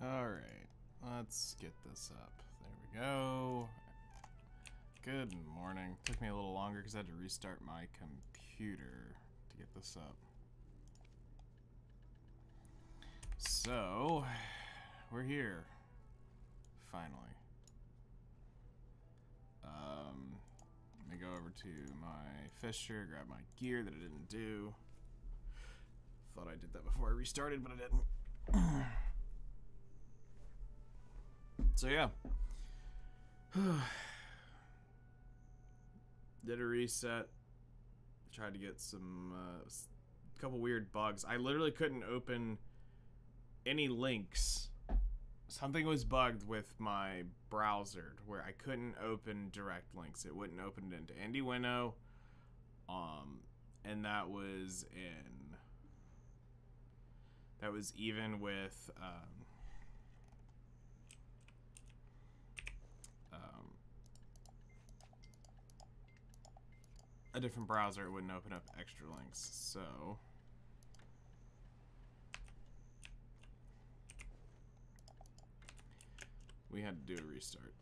Alright, let's get this up. There we go. Good morning. Took me a little longer because I had to restart my computer to get this up. So, we're here. Finally. Let me go over to my Fisher, grab my gear that I didn't do. Thought I did that before I restarted, but I didn't. So yeah. Did a reset. Tried to get some couple weird bugs. I literally couldn't open any links. Something was bugged with my browser where I couldn't open direct links. It wouldn't open it into Window. And that was even with a different browser. It wouldn't open up extra links. So we had to do a restart.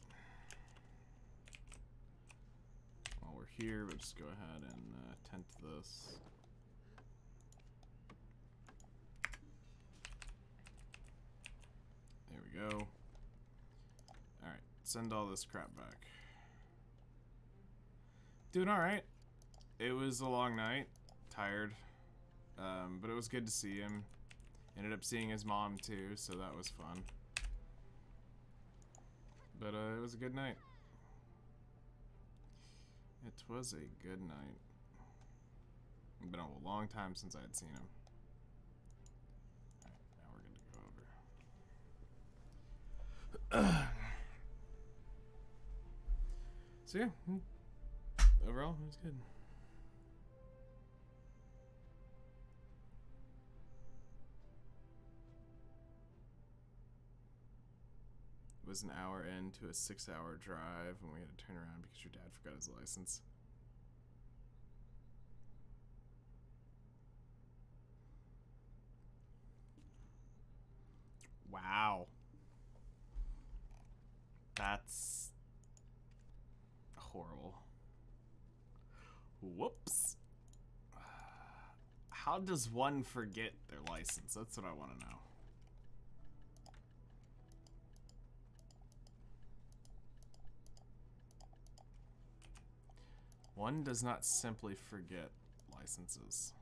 While we're here, we'll just go ahead and tent this. There we go. Alright, send all this crap back. Doing alright. It was a long night. Tired. But it was good to see him. Ended up seeing his mom too, so that was fun. But it was a good night. It was a good night. It's been a long time since I had seen him. Alright, now we're gonna go over. So yeah, overall it was good. It was an hour into a 6-hour drive and we had to turn around because your dad forgot his license. Wow. That's horrible. Whoops. How does one forget their license? That's what I want to know. One does not simply forget licenses.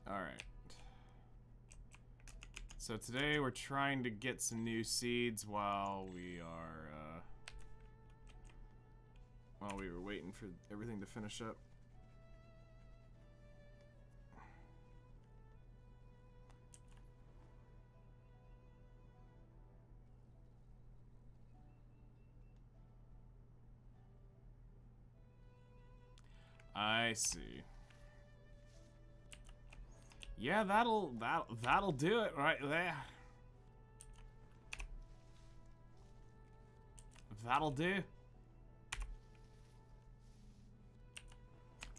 Alright. So today we're trying to get some new seeds while we were waiting for everything to finish up. I see. Yeah, that'll do it right there. That'll do.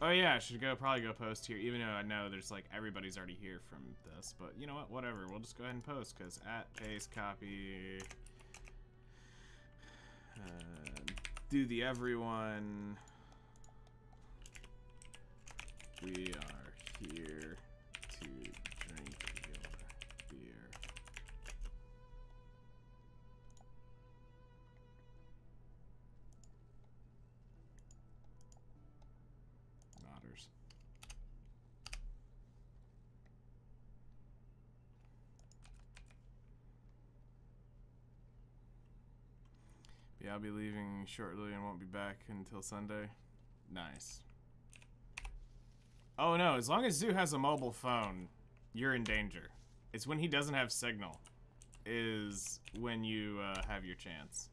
Oh yeah, I should probably go post here, even though I know there's like everybody's already here from this, but you know what, whatever, we'll just go ahead and post, because at paste copy, do the everyone, we are here to drink your beer. Otters. Yeah, I'll be leaving shortly and won't be back until Sunday. Nice. Oh no, as long as Zoo has a mobile phone, you're in danger. It's when he doesn't have signal is when you have your chance.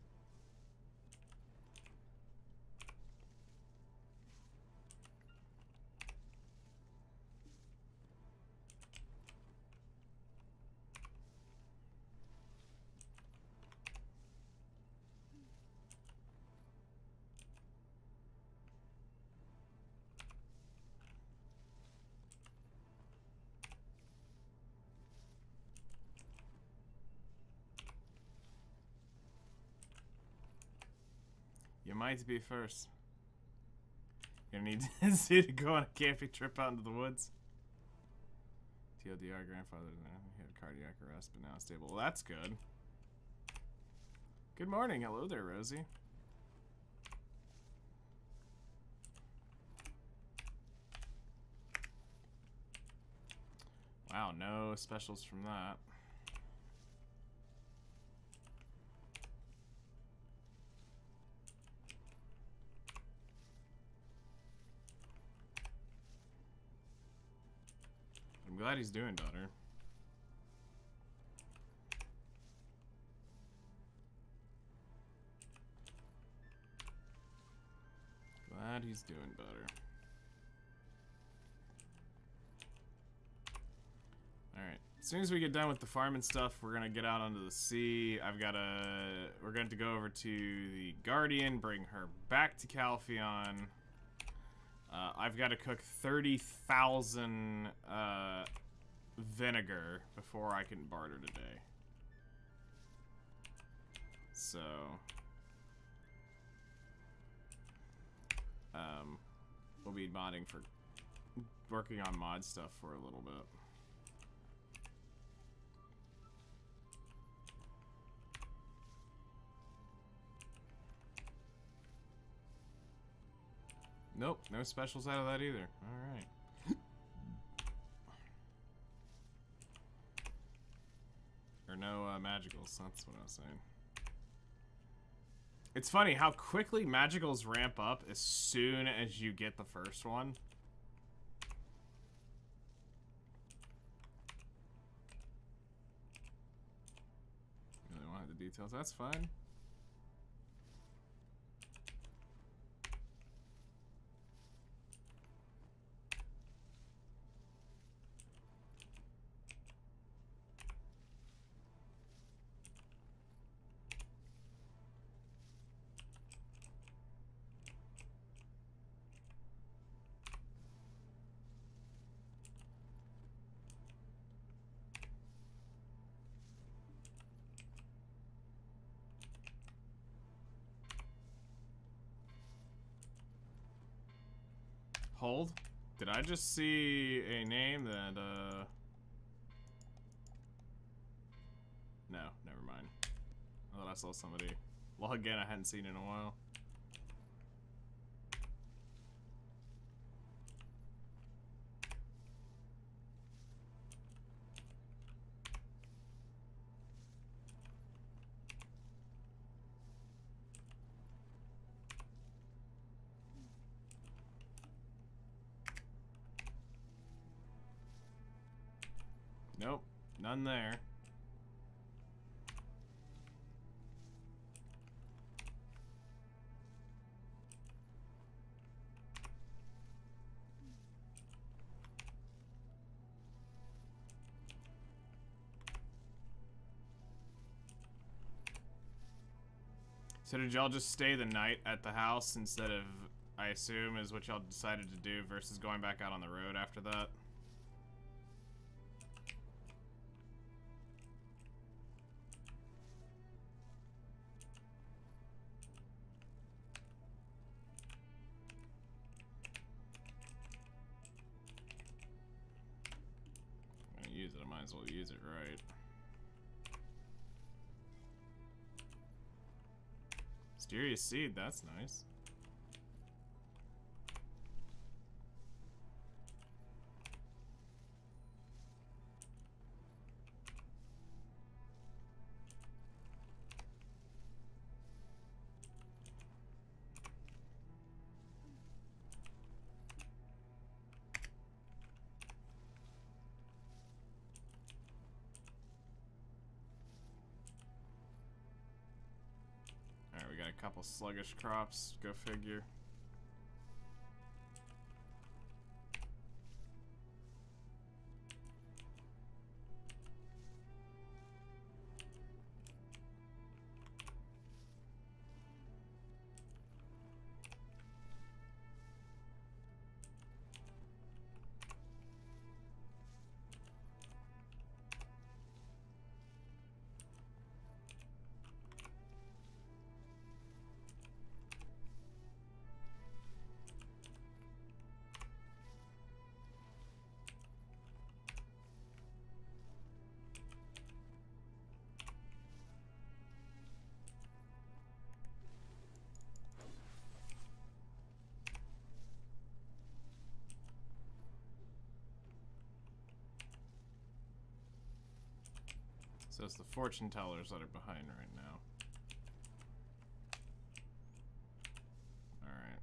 You might be first. You're gonna need to go on a camping trip out into the woods. TLDR, grandfather, he had cardiac arrest, but now stable. Well, that's good. Good morning. Hello there, Rosie. Wow, no specials from that. I'm glad he's doing better. Glad he's doing better. Alright. As soon as we get done with the farming stuff, we're gonna get out onto the sea. We're going to go over to the Guardian, bring her back to Calpheon. I've got to cook 30,000 vinegar before I can barter today. So, we'll be modding for working on mod stuff for a little bit. Nope, no specials out of that either. Alright. Or no magicals, that's what I was saying. It's funny how quickly magicals ramp up as soon as you get the first one. Really want the details, that's fine. Hold. Did I just see a name that, No, never mind. I thought I saw somebody log in I hadn't seen in a while. Nope, none there. So did y'all just stay the night at the house instead of, I assume, is what y'all decided to do versus going back out on the road after that? I'm gonna use it, I might as well use it right. Mysterious seed, that's nice. Alright, we got a couple sluggish crops, go figure. So it's the fortune tellers that are behind right now. Alright.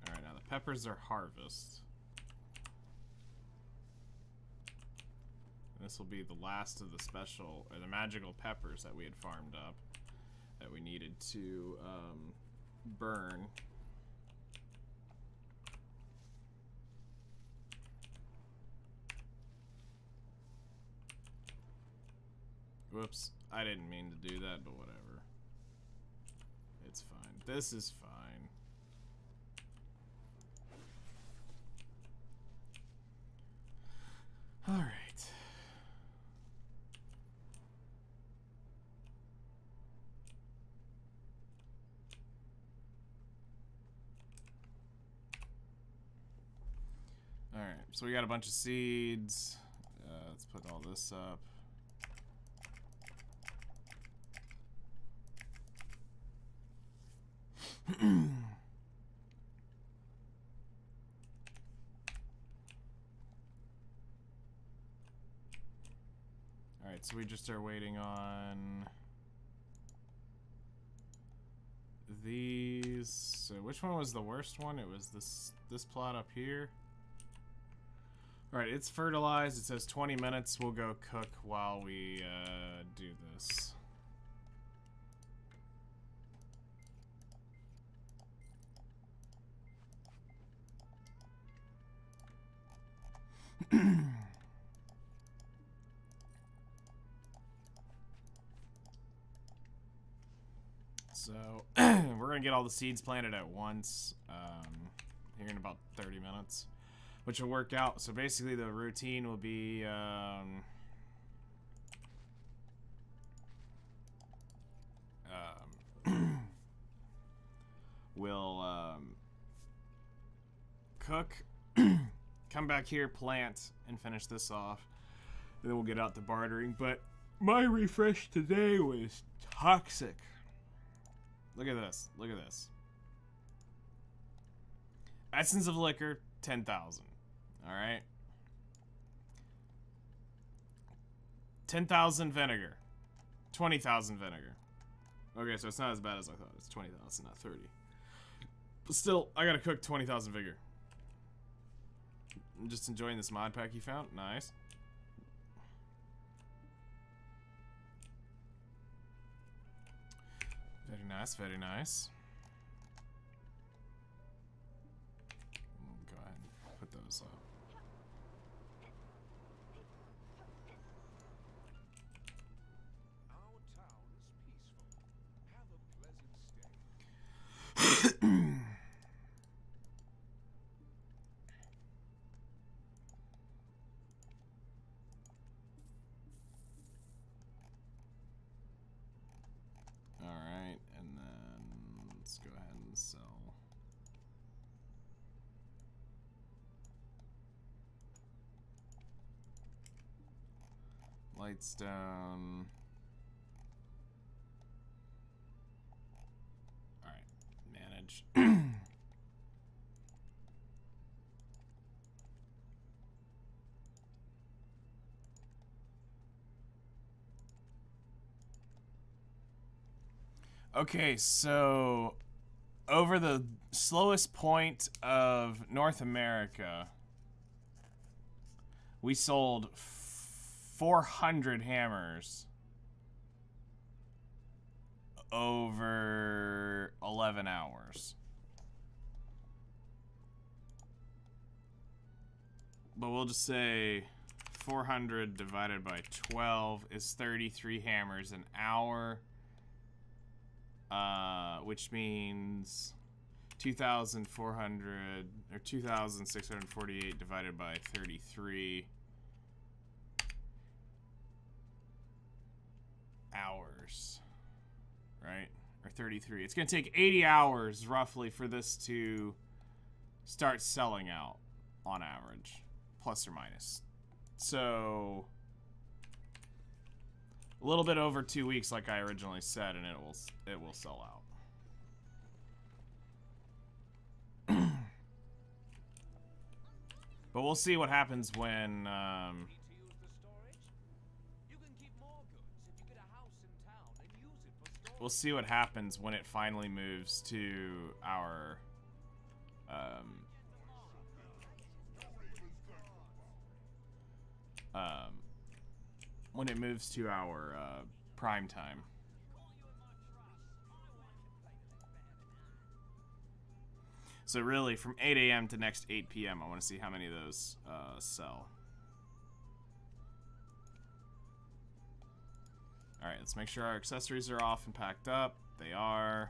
Alright, now the peppers are harvest. And this will be the last of the special, or the magical peppers that we had farmed up. That we needed to burn. Whoops, I didn't mean to do that, but whatever. It's fine. This is fine. All right. Alright, so we got a bunch of seeds. Let's put all this up. Alright, so we just are waiting on these. So which one was the worst one? It was this plot up here. Alright, it's fertilized. It says 20 minutes. We'll go cook while we do this. So, we're going to get all the seeds planted at once here in about 30 minutes. Which will work out. So basically the routine will be We'll cook, come back here, plant, and finish this off. And then we'll get out to bartering. But my refresh today was toxic. Look at this. Look at this. Essence of liquor, 10,000. Alright. 10,000 vinegar. 20,000 vinegar. Okay, so it's not as bad as I thought. It's 20,000, not 30. But still, I gotta cook 20,000 vigor. I'm just enjoying this mod pack you found. Nice. Very nice, very nice. Go ahead and put those up. Our town is peaceful. Have a pleasant stay. Alright, and then let's go ahead and sell. Lights down. Alright, manage. Okay, so over the slowest point of North America, we sold 400 hammers over 11 hours. But we'll just say 400 divided by 12 is 33 hammers an hour. Which means 2,400 or 2,648 divided by 33 hours, right? Or 33. It's gonna take 80 hours roughly for this to start selling out on average, plus or minus. So a little bit over 2 weeks, like I originally said, and it will sell out. But we'll see what happens when we'll see what happens when it finally moves to our when it moves to our prime time. So really, from 8 a.m. to next 8 p.m., I want to see how many of those sell. All right, let's make sure our accessories are off and packed up. They are.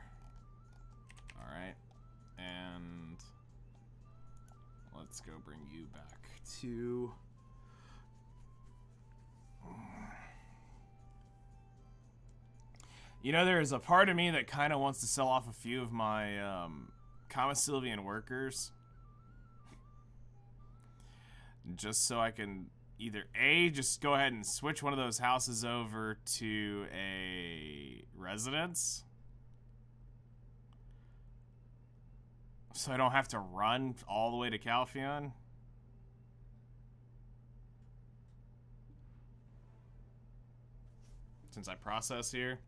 All right, and let's go bring you back to. You know, there is a part of me that kind of wants to sell off a few of my Comma-Sylvian workers. Just so I can either A, just go ahead and switch one of those houses over to a residence. So I don't have to run all the way to Calpheon. Since I process here.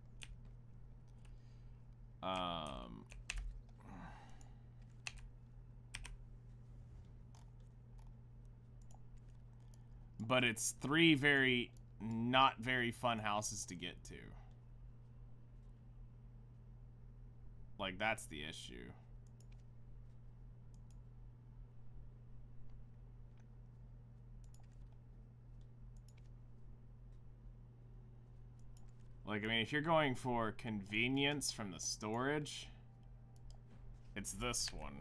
But it's 3 not very fun houses to get to. Like, that's the issue. Like, I mean, if you're going for convenience from the storage, it's this one.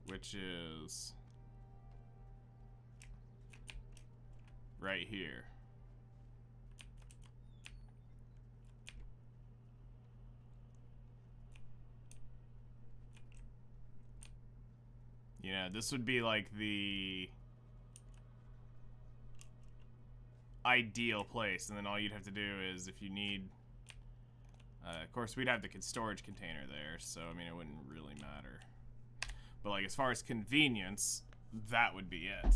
Which is right here. know, this would be like the ideal place, and then all you'd have to do is, if you need, of course we'd have the storage container there, so I mean it wouldn't really matter. But like as far as convenience, that would be it.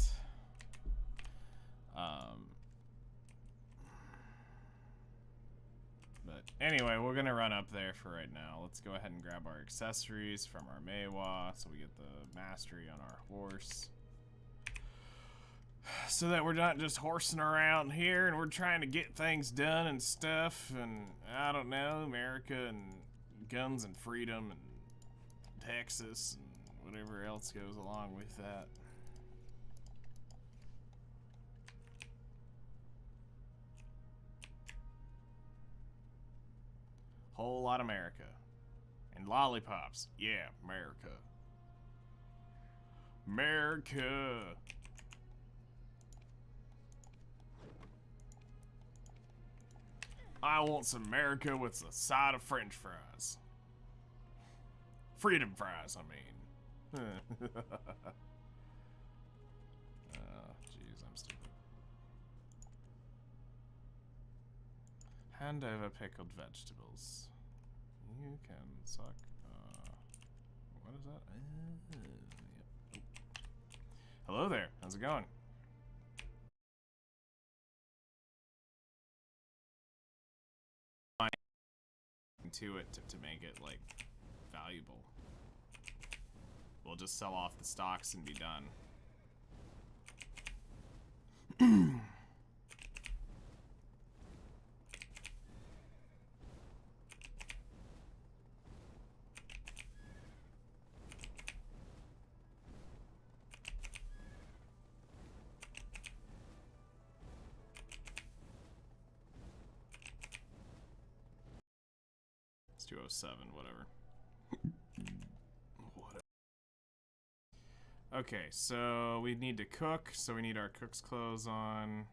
But anyway, we're gonna run up there for right now. Let's go ahead and grab our accessories from our Meiwa, so we get the mastery on our horse. So that we're not just horsing around here and we're trying to get things done and stuff, and I don't know, America and guns and freedom and Texas and whatever else goes along with that. Whole lot of America. And lollipops. Yeah, America. America. I want some America with a side of French fries. Freedom fries, I mean. Oh, jeez, I'm stupid. Hand over pickled vegetables. You can suck. What is that? Yep. Oh. Hello there. How's it going? To it to make it like valuable. We'll just sell off the stocks and be done. It's 207, whatever. Okay, so we need to cook, so we need our cook's clothes on.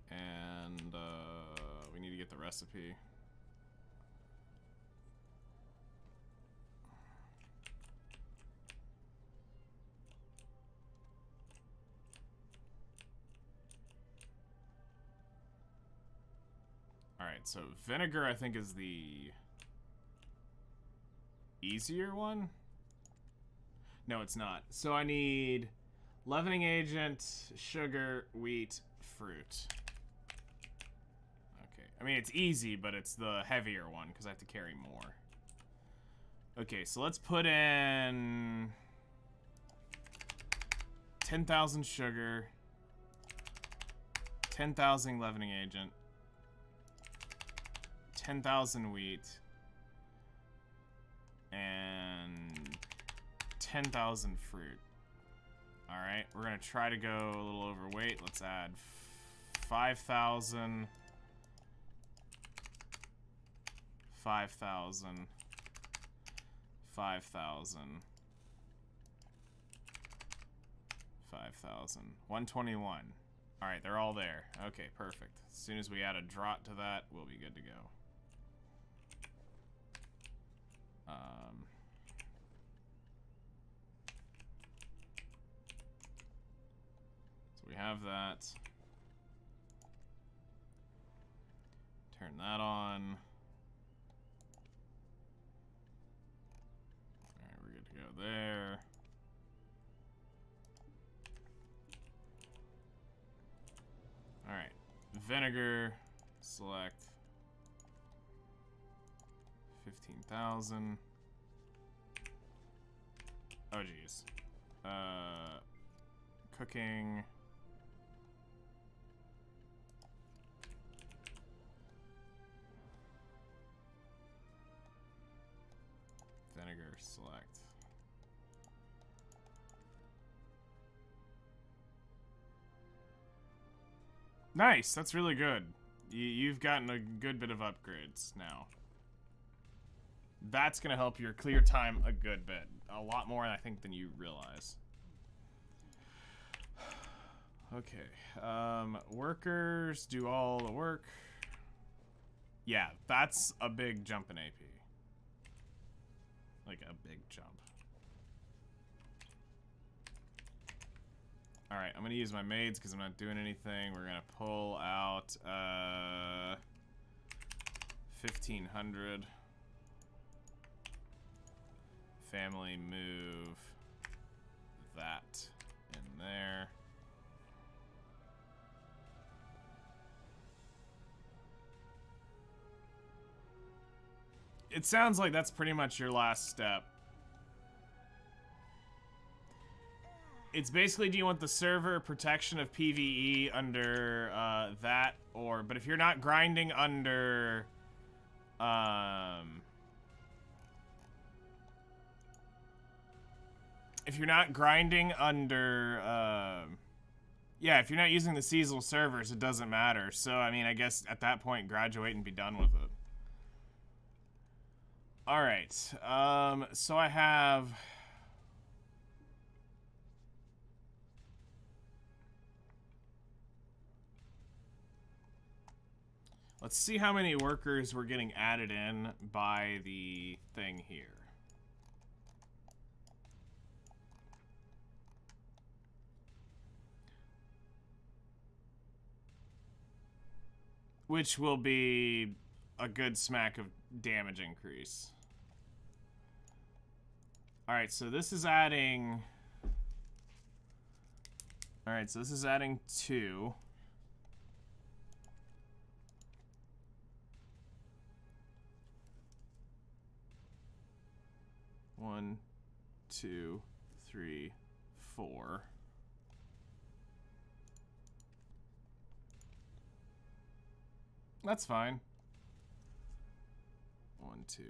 And we need to get the recipe. Alright, so vinegar I think is the easier one? No, it's not. So I need leavening agent, sugar, wheat, fruit. Okay, I mean it's easy, but it's the heavier one because I have to carry more. Okay, so let's put in 10,000 sugar, 10,000 leavening agent, 10,000 wheat, and 10,000 fruit. Alright, we're gonna try to go a little overweight. Let's add 5,000, 5,000, 5,000, 5,000, 121. Alright, they're all there. Okay, perfect. As soon as we add a draught to that, we'll be good to go. So we have that. Turn that on. Alright, we're good to go there. Alright, vinegar, select 15,000. Oh geez. Cooking. Vinegar, select. Nice, that's really good. You've gotten a good bit of upgrades now. That's gonna help your clear time a good bit. A lot more, I think, than you realize. Okay. Workers do all the work. Yeah, that's a big jump in AP. Like a big jump. Alright, I'm gonna use my maids because I'm not doing anything. We're gonna pull out 1500. Family move that in there. It sounds like that's pretty much your last step. It's basically, do you want the server protection of PvE under that, or, but if you're not grinding under if you're not grinding under yeah, if you're not using the seasonal servers, it doesn't matter. So I mean, I guess at that point graduate and be done with it. All right. So I have let's see how many workers we're getting added in by the thing here. Which will be a good smack of damage increase. Alright, so this is adding... Alright, so this is adding 2. One, 2, 3, 4. That's fine. 1, 2.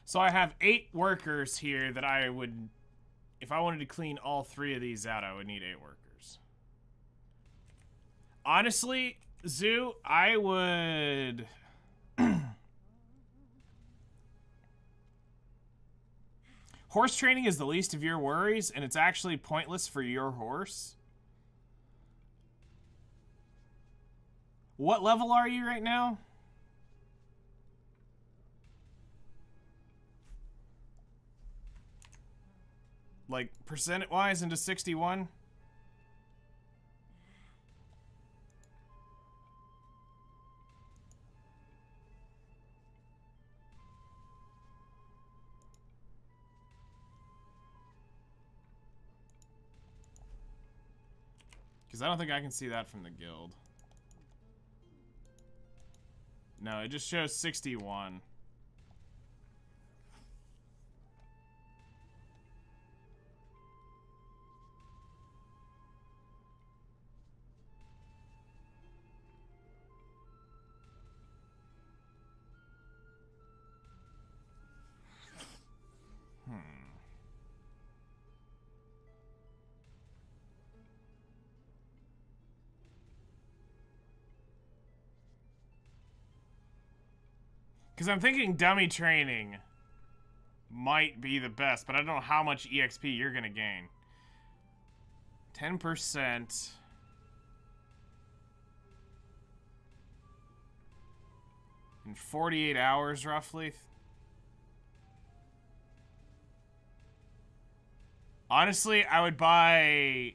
So I have 8 workers here that I would, if I wanted to clean all 3 of these out, I would need 8 workers. Honestly, Zoo, I would... Horse training is the least of your worries, and it's actually pointless for your horse. What level are you right now? Like, percent-wise into 61? Because I don't think I can see that from the guild. No, it just shows 61. Because I'm thinking dummy training might be the best, but I don't know how much EXP you're going to gain. 10%. In 48 hours, roughly. Honestly, I would buy...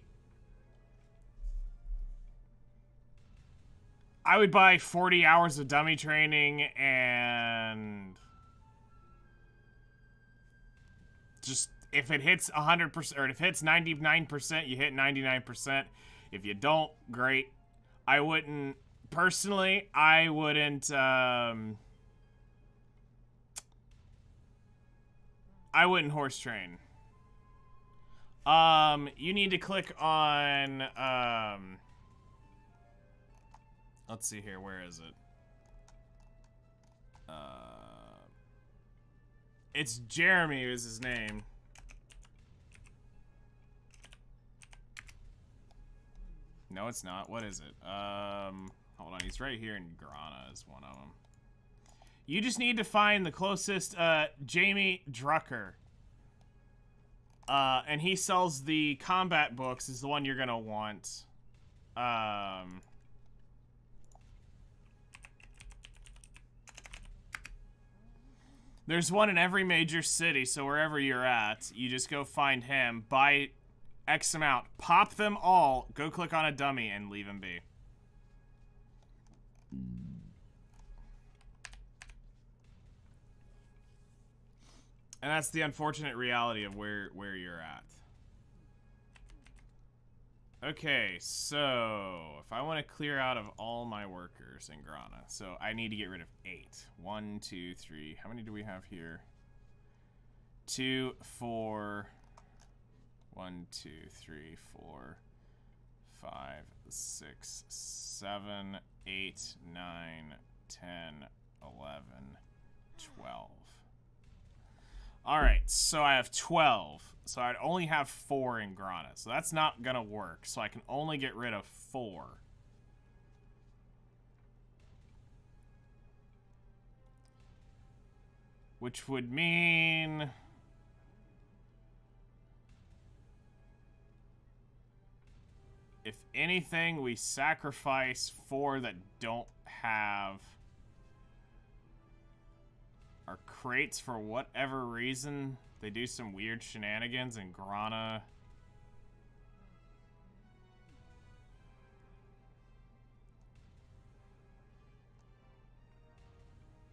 I would buy 40 hours of dummy training and just if it hits 100% or if it hits 99%, you hit 99%. If you don't, great. I wouldn't personally. I wouldn't. I wouldn't horse train. You need to click on let's see here. Where is it? It's Jeremy is his name. No, it's not. What is it? Hold on. He's right here in Grana is one of them. You just need to find the closest, Jamie Drucker. And he sells the combat books, is the one you're gonna want. There's one in every major city, so wherever you're at, you just go find him, buy X amount, pop them all, go click on a dummy, and leave him be. And that's the unfortunate reality of where you're at. Okay, so if I want to clear out of all my workers in Grana, so I need to get rid of 8. 1, 2, 3. How many do we have here? 2, 4. 1, 2, 3, 4, 5, 6, 7, 8, 9, 10, 11, 12. Alright, so I have 12. So I'd only have 4 in Grana. So that's not gonna work. So I can only get rid of 4. Which would mean... if anything, we sacrifice 4 that don't have our crates for whatever reason. They do some weird shenanigans in Grana.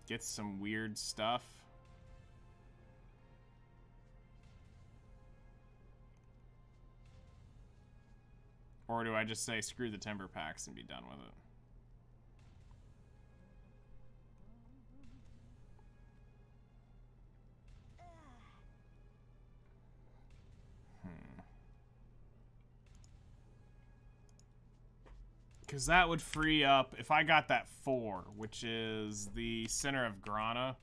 Gets some weird stuff. Or do I just say screw the timber packs and be done with it? Because that would free up, if I got that 4, which is the center of Grana.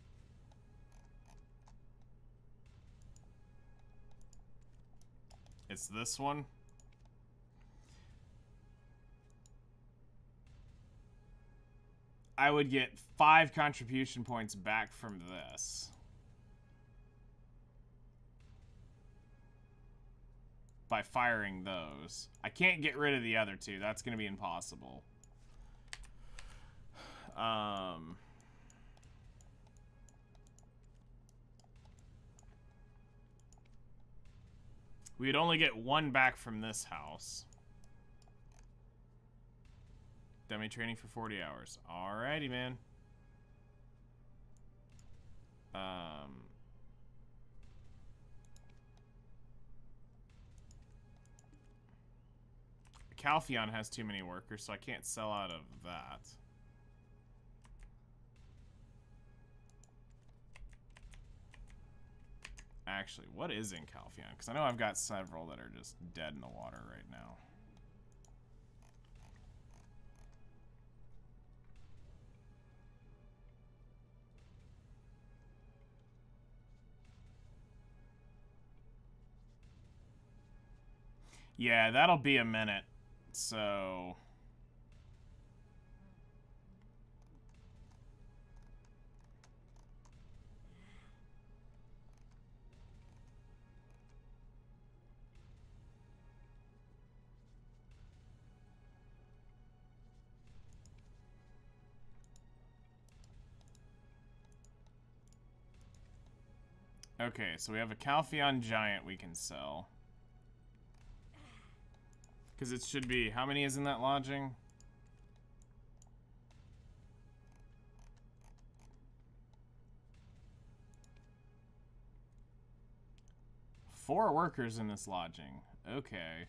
It's this one. I would get 5 contribution points back from this. By firing those. I can't get rid of the other 2. That's going to be impossible. We'd only get 1 back from this house. Dummy training for 40 hours. Alrighty, man. Calpheon has too many workers, so I can't sell out of that. Actually, what is in Calpheon? Because I know I've got several that are just dead in the water right now. Yeah, that'll be a minute. So... okay, so we have a Calpheon Giant we can sell. Because it should be... how many is in that lodging? Four workers in this lodging. Okay.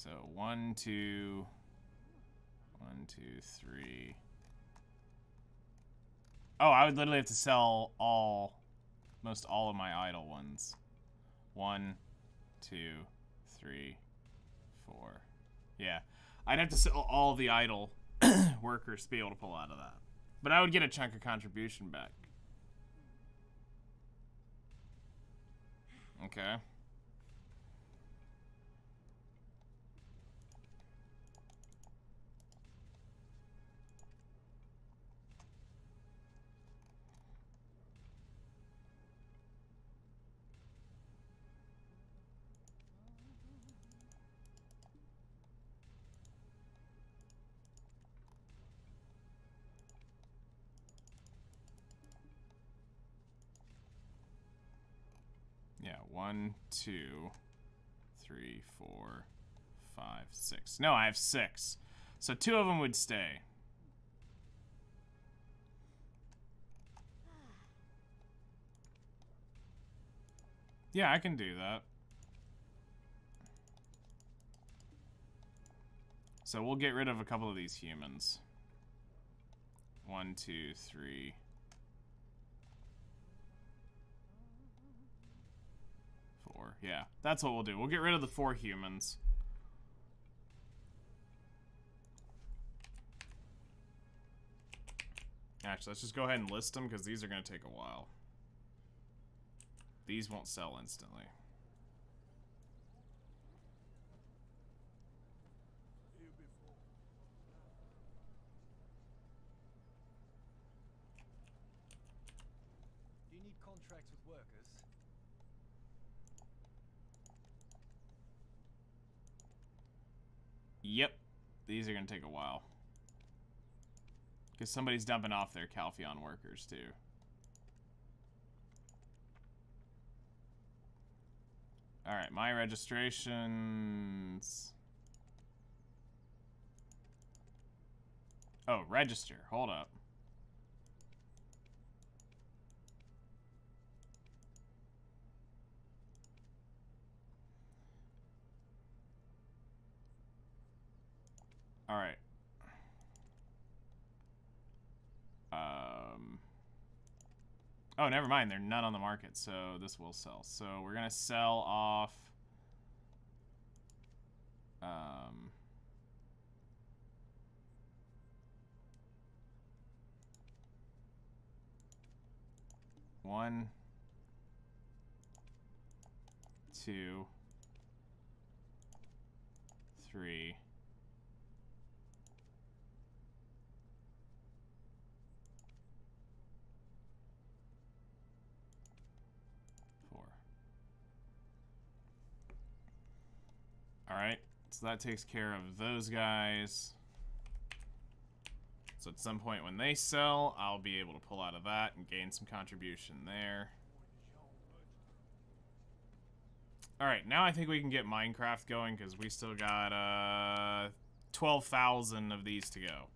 So 1, 2, 1, 2, 3. Oh, I would literally have to sell most all of my idle ones. 1, 2, 3, 4. Yeah, I'd have to sell all the idle workers to be able to pull out of that. But I would get a chunk of contribution back. Okay. Yeah, 1, 2, 3, 4, 5, 6. No, I have 6. So 2 of them would stay. Yeah, I can do that. So we'll get rid of a couple of these humans. 1, 2, 3. 4. Yeah, that's what we'll do. We'll get rid of the 4 humans. Actually, let's just go ahead and list them because these are going to take a while. These won't sell instantly. Do you need contracts with workers? Yep. These are going to take a while. Because somebody's dumping off their Calpheon workers, too. Alright, my registrations... Oh, register. Hold up. Alright. Oh, never mind. They're none on the market, so this will sell. So we're gonna sell off. One, 2, 3. 4. Alright, so that takes care of those guys. So at some point when they sell, I'll be able to pull out of that and gain some contribution there. Alright, now I think we can get Minecraft going because we still got 12,000 of these to go.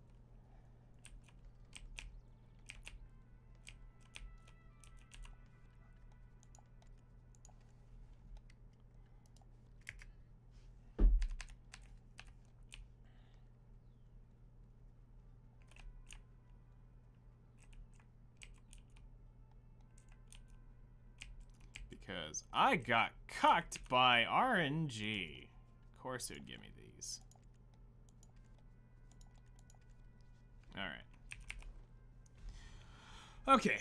Because I got cucked by RNG. Of course it would give me these. Alright. Okay.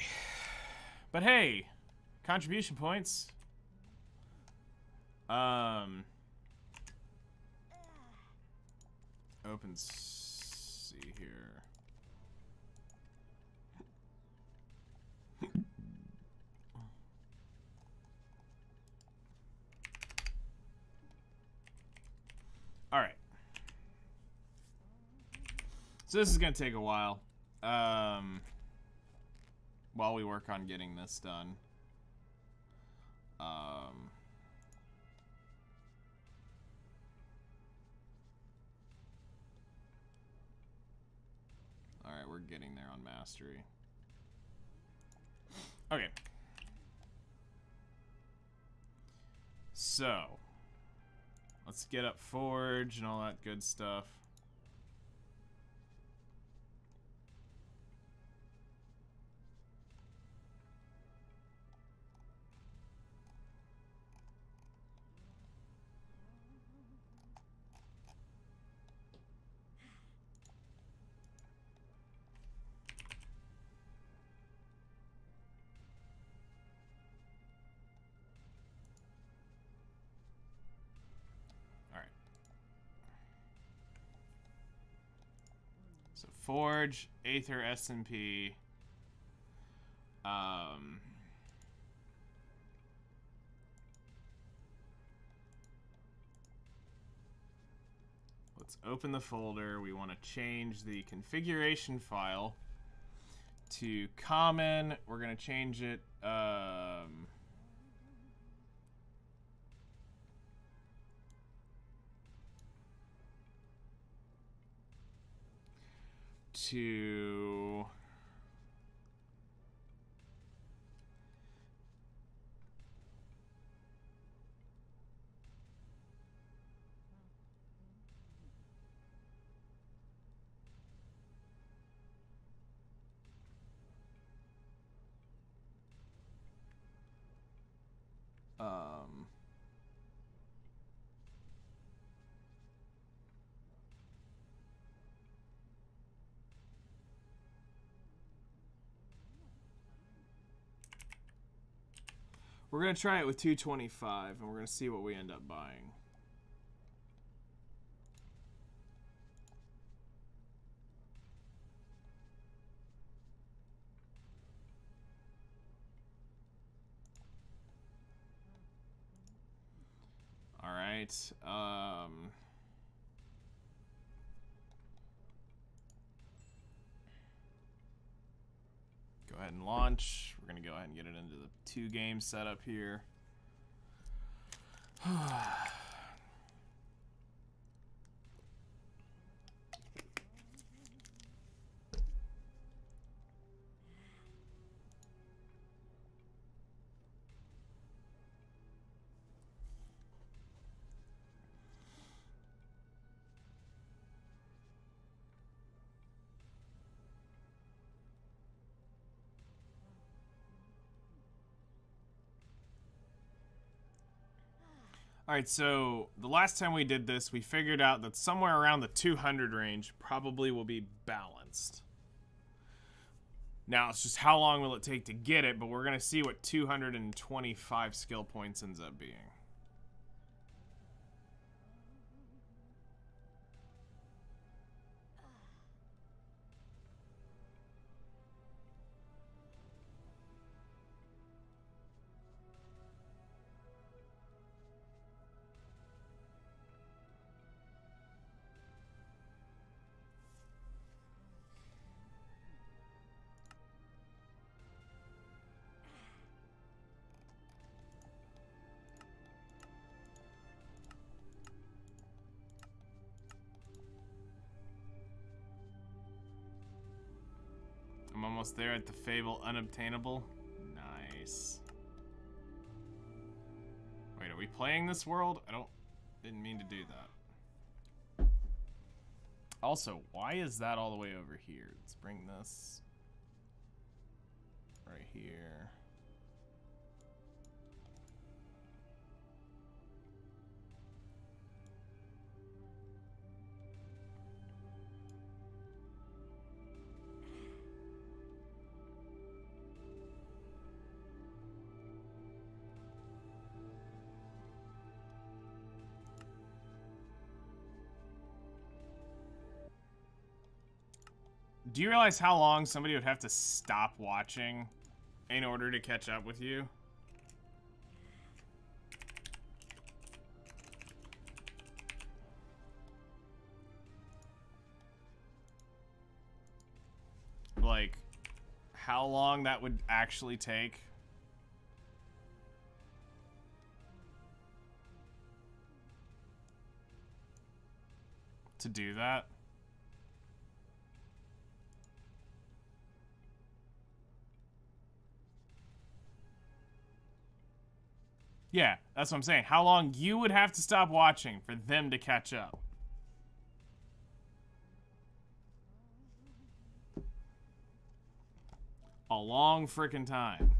But hey, contribution points. Open C here. All right. So this is going to take a while. While we work on getting this done. All right, we're getting there on mastery. Okay. So, Let's get up Forge and all that good stuff. So Forge, Aether SMP. Let's open the folder. We want to change the configuration file to common. We're going to change it. To we're going to try it with 225, and we're going to see what we end up buying. All right. Go ahead and launch. We're going to go ahead and get it into the 2-game setup here. Alright, so the last time we did this, we figured out that somewhere around the 200 range probably will be balanced. Now, it's just how long will it take to get it, but we're going to see what 225 skill points ends up being. I'm almost there at the Fable Unobtainable. Nice. Wait, are we playing this world? Didn't mean to do that. Also, why is that all the way over here? Let's bring this right here. Do you realize how long somebody would have to stop watching in order to catch up with you? Like, how long that would actually take to do that? Yeah, that's what I'm saying. How long you would have to stop watching for them to catch up. A long freaking time.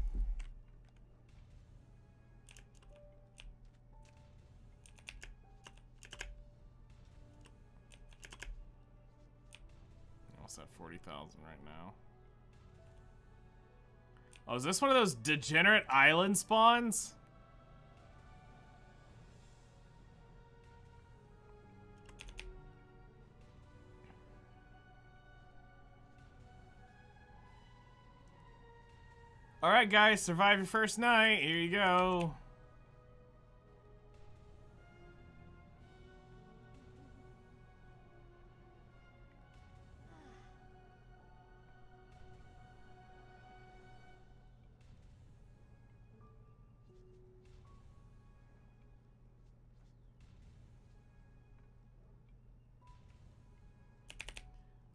Almost at 40,000 right now. Oh, is this one of those degenerate island spawns? Alright guys, survive your first night. Here you go.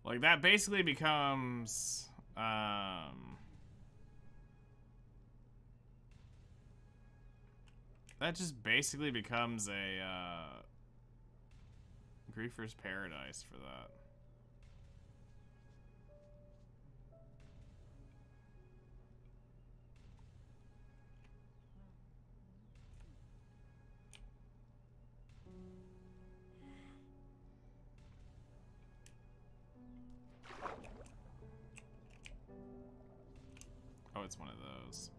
Like, that basically becomes, that just basically becomes a, Griefer's Paradise for that. Oh, it's one of those.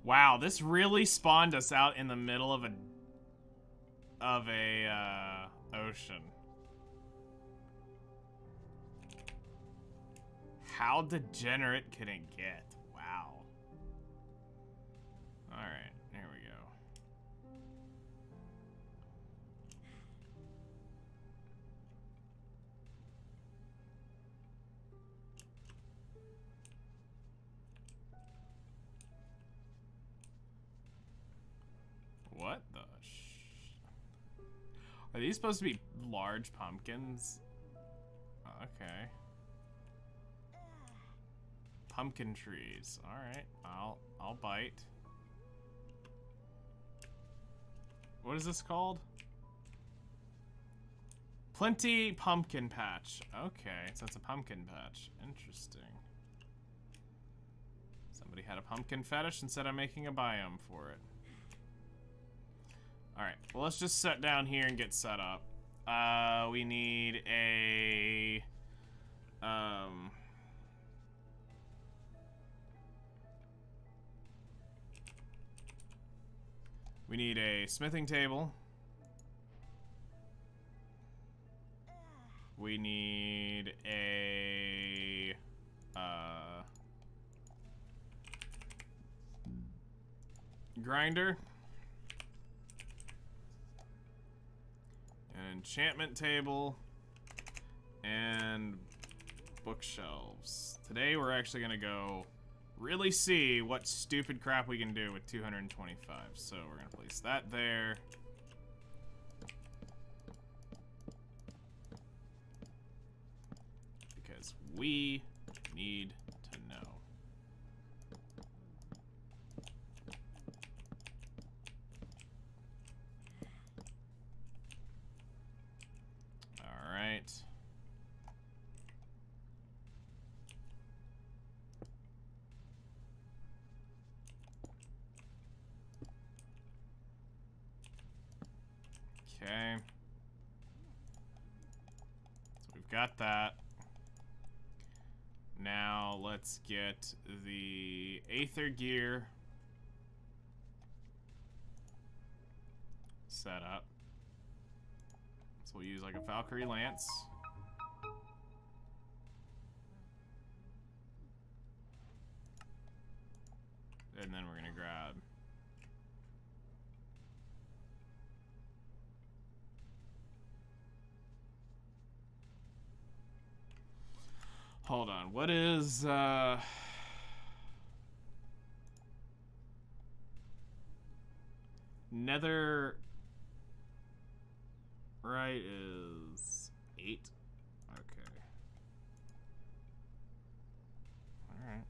Wow, this really spawned us out in the middle of a ocean. How degenerate can it get? Wow. Alright, there we go. What the Are these supposed to be large pumpkins? Okay. Pumpkin trees. Alright, I'll bite. What is this called? Plenty Pumpkin Patch. Okay, so it's a pumpkin patch. Interesting. Somebody had a pumpkin fetish and said I'm making a biome for it. Alright, well, let's just sit down here and get set up. We need a... we need a smithing table. We need a... grinder. An enchantment table. And bookshelves. Today we're actually gonna go really see what stupid crap we can do with 225. So we're gonna place that there. Because we need to know. All right. Okay. So we've got that. Now let's get the Aether gear set up. So we'll use like a Valkyrie lance. And then we're gonna grab hold on, what is Nether right is 8. Okay. Alright.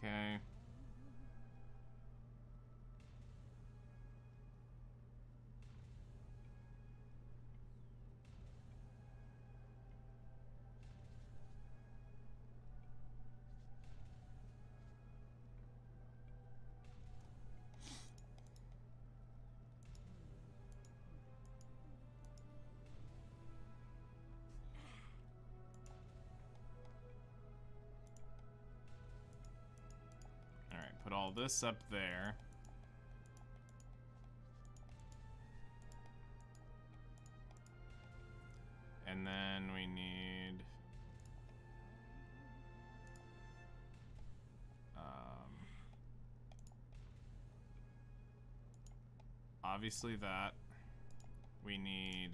Okay. Alright, put all this up there. And then we need... obviously that. We need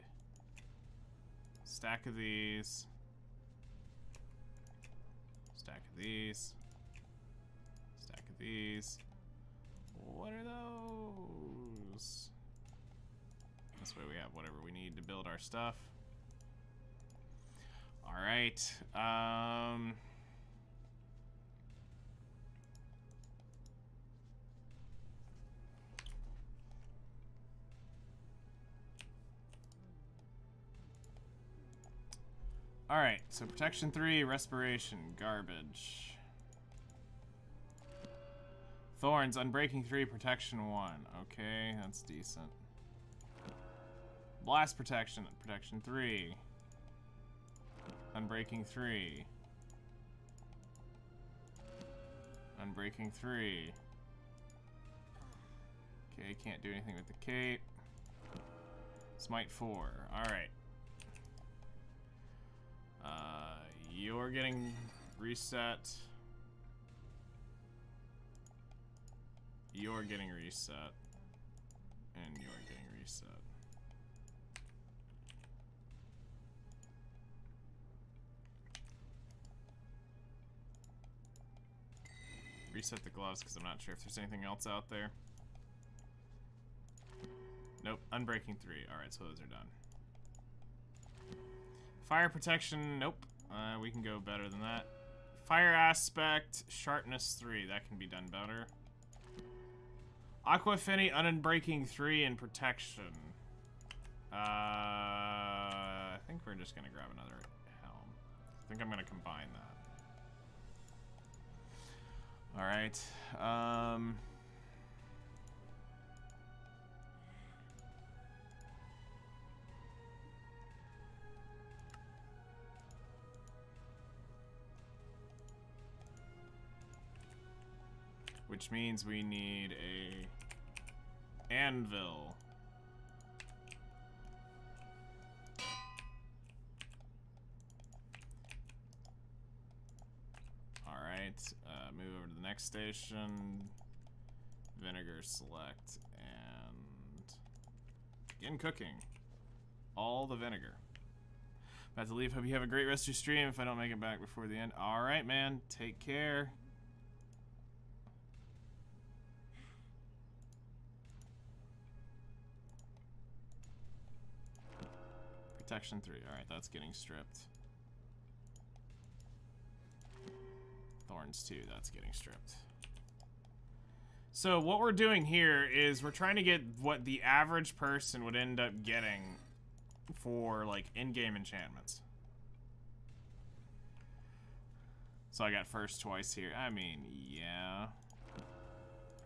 a stack of these. Stack of these. Stack of these. What are those? This way we have whatever we need to build our stuff. Alright. Alright, so protection 3, respiration, garbage. Thorns, unbreaking 3, protection 1. Okay, that's decent. Blast protection, protection 3. Unbreaking 3. Unbreaking 3. Okay, can't do anything with the cape. Smite 4. Alright. You're getting reset. You're getting reset. And you're getting reset. Reset the gloves because I'm not sure if there's anything else out there. Nope, unbreaking 3. Alright, so those are done. Fire protection, nope. We can go better than that. Fire aspect, sharpness 3. That can be done better. Aqua Affinity, unbreaking 3, and protection. I think we're just gonna grab another helm. I think I'm gonna combine that. Alright. Which means we need a anvil. Alright, move over to the next station. Vinegar select and begin cooking. All the vinegar. About to leave. Hope you have a great rest of your stream if I don't make it back before the end. Alright, man. Take care. Protection 3. Alright, that's getting stripped. Thorns 2. That's getting stripped. So what we're doing here is we're trying to get what the average person would end up getting for, like, in-game enchantments. So I got first twice here. I mean, yeah.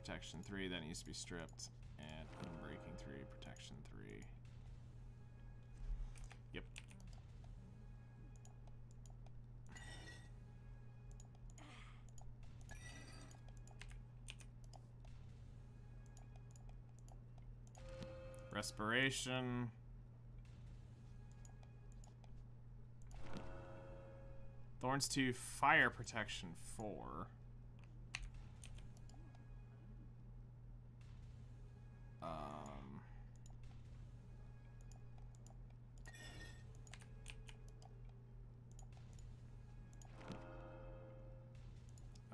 Protection 3. That needs to be stripped. And unbreaking 3. Protection 3. Yep. Respiration. Thorns 2, fire protection 4.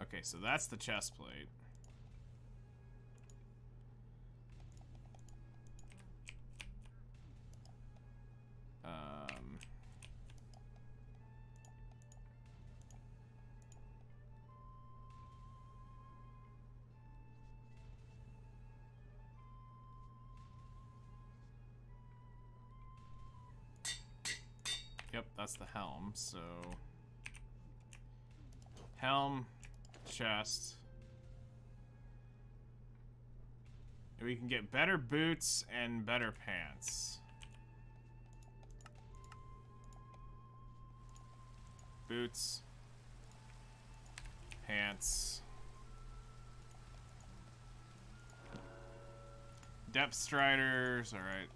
Okay, so that's the chest plate. Yep, that's the helm, so... Helm, chest. We can get better boots and better pants. Boots. Pants. Depth Striders, alright.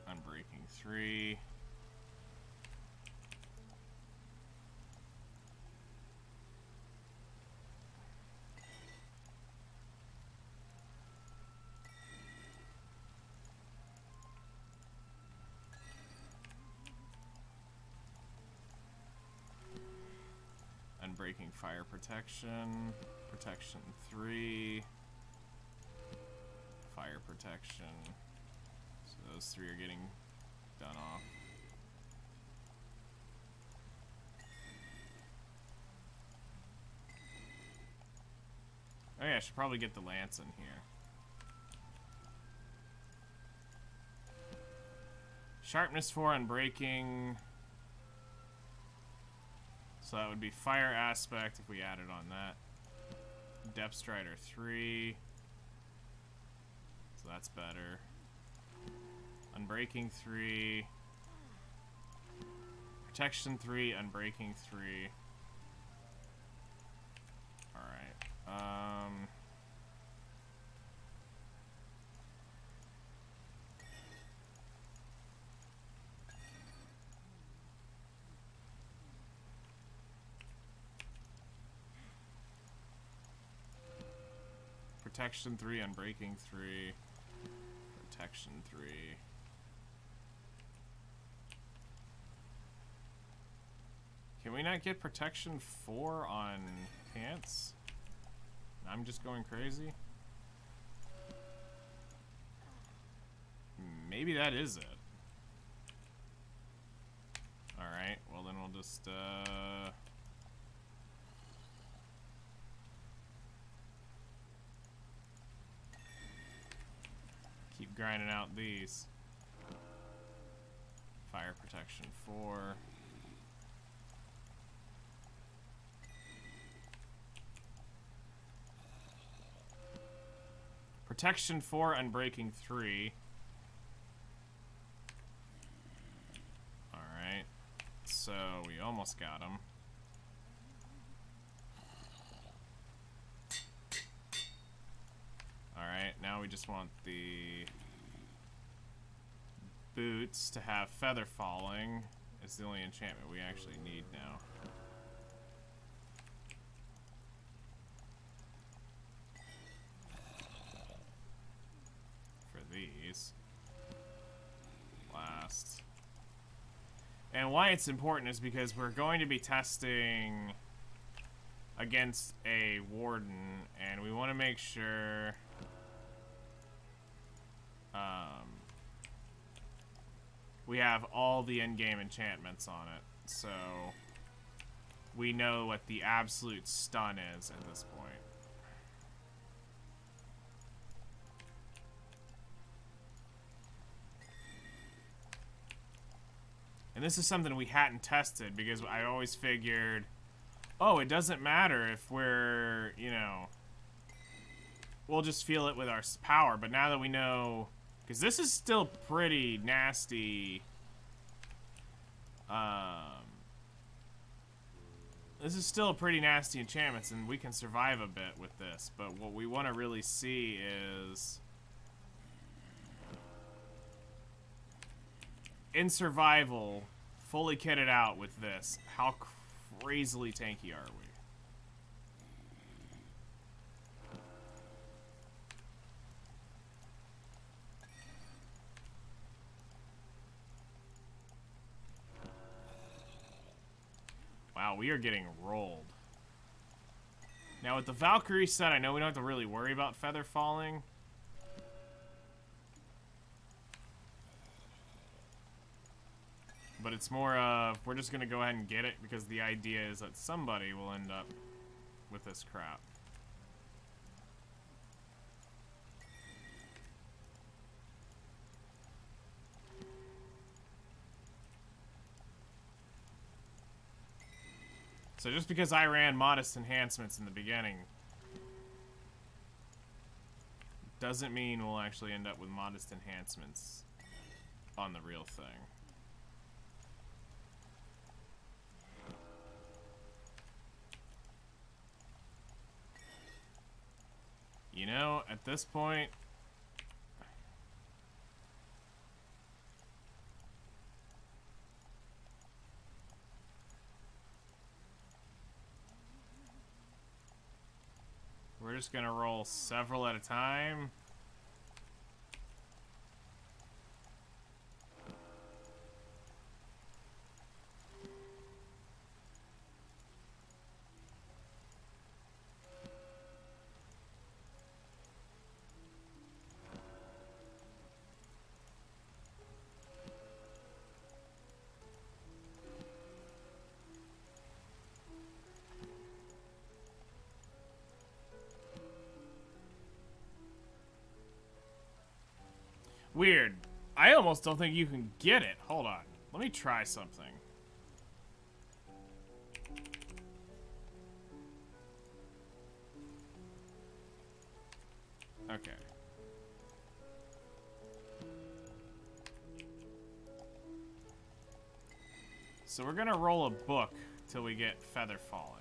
Unbreaking 3. Unbreaking fire protection. Protection 3. Fire protection. So those 3 are getting done off. Oh yeah, I should probably get the lance in here. Sharpness 4 unbreaking. So that would be fire aspect if we added on that. Depth Strider 3. So that's better. Unbreaking 3. Protection 3, unbreaking 3. Alright. Protection 3, unbreaking 3. Protection 3. Can we not get protection 4 on pants? I'm just going crazy. Maybe that is it. Alright, well then we'll just keep grinding out these. Fire protection 4. Protection 4, unbreaking 3. Alright. So we almost got him. Alright, now we just want the boots to have feather falling. It's the only enchantment we actually need now. For these. Last. And why it's important is because we're going to be testing against a warden, and we want to make sure we have all the endgame enchantments on it, so we know what the absolute stun is at this point. And this is something we hadn't tested because I always figured, oh, it doesn't matter if we're, you know, we'll just feel it with our power. But now that we know, because this is still pretty nasty. This is still a pretty nasty enchantments, and we can survive a bit with this. But what we want to really see is, in survival, fully kitted out with this, how crazily tanky are we? Wow, we are getting rolled. Now with the Valkyrie set, I know we don't have to really worry about feather falling. But it's more of, we're just gonna go ahead and get it because the idea is that somebody will end up with this crap. So just because I ran modest enhancements in the beginning doesn't mean we'll actually end up with modest enhancements on the real thing. You know, at this point, we're just gonna roll several at a time. Weird. I almost don't think you can get it. Hold on. Let me try something. Okay. So we're gonna roll a book till we get feather falling.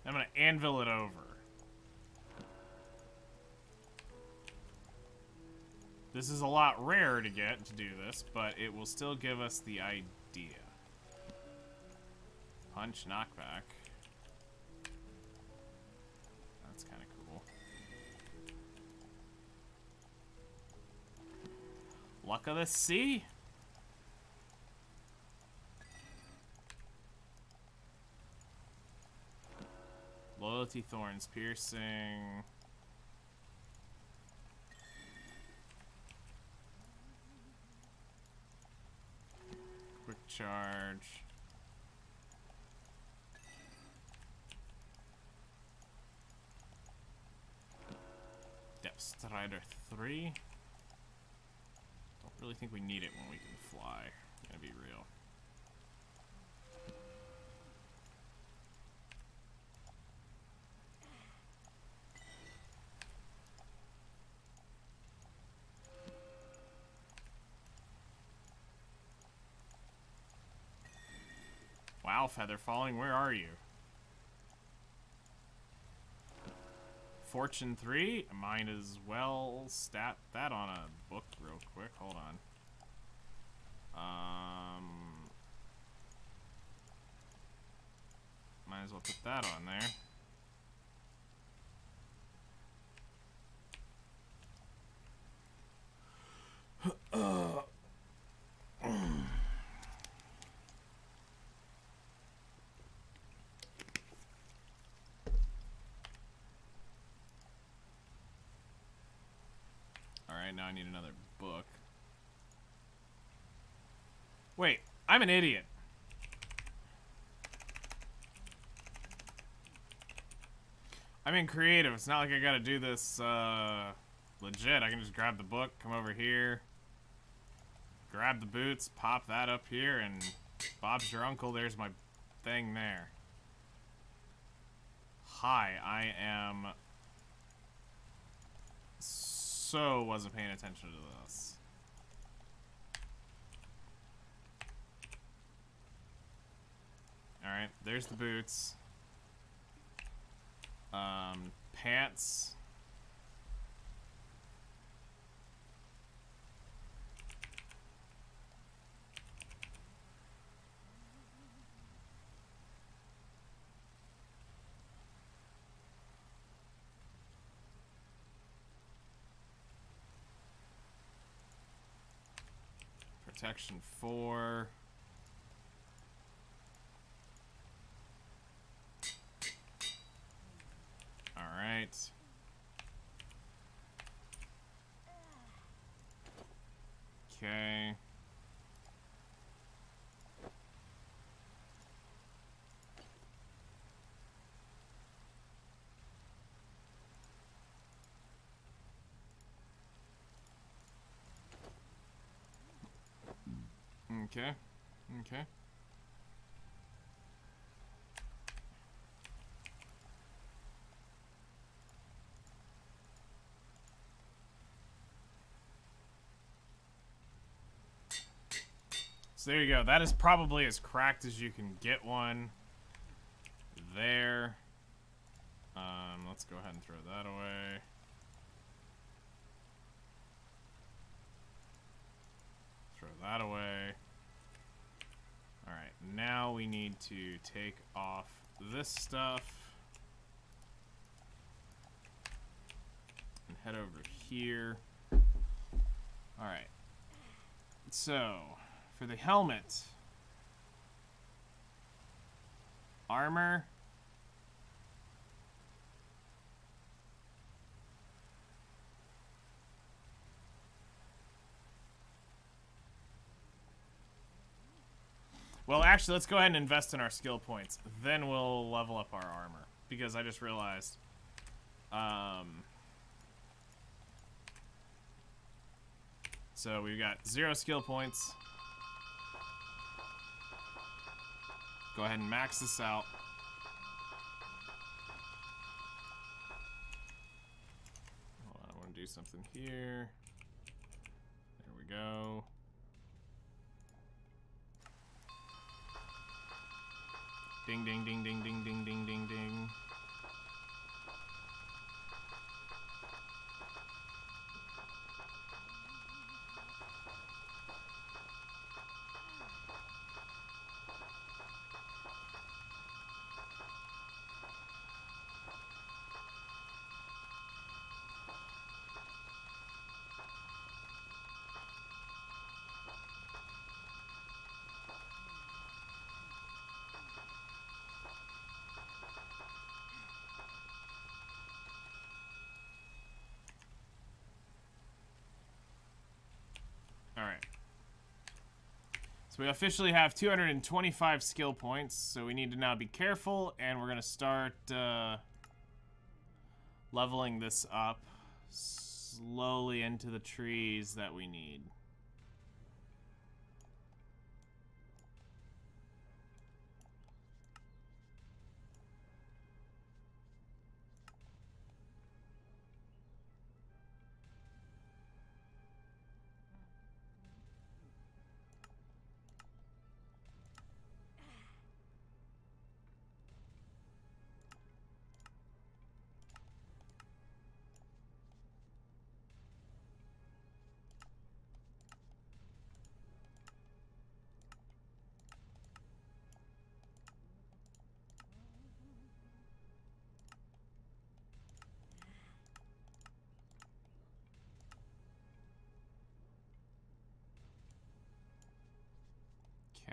I'm gonna anvil it over. This is a lot rarer to get to do this, but it will still give us the idea. Punch, knockback. That's kind of cool. Luck of the sea? Loyalty thorns, piercing. Quick charge. Depth Strider 3. Don't really think we need it when we can fly. I'm gonna be real. Wow, feather falling, where are you? Fortune 3? I might as well stat that on a book real quick. Hold on. Might as well put that on there. Alright, now I need another book. Wait, I'm an idiot. I'm in creative. It's not like I gotta do this legit. I can just grab the book, come over here, grab the boots, pop that up here, and Bob's your uncle. There's my thing there. Hi, I am... So wasn't paying attention to this. Alright, there's the boots. Pants. protection 4. Alright. Okay. Okay. Okay. So there you go. That is probably as cracked as you can get one. There. Let's go ahead and throw that away. Throw that away. Alright, now we need to take off this stuff. And head over here. Alright. So, for the helmet. Armor. Well, actually, let's go ahead and invest in our skill points. Then we'll level up our armor. Because I just realized... So we've got 0 skill points. Go ahead and max this out. Hold on, I want to do something here. There we go. Ding, ding, ding, ding, ding, ding, ding, ding, ding. Alright. So we officially have 225 skill points, so we need to now be careful, and we're going to start leveling this up slowly into the trees that we need.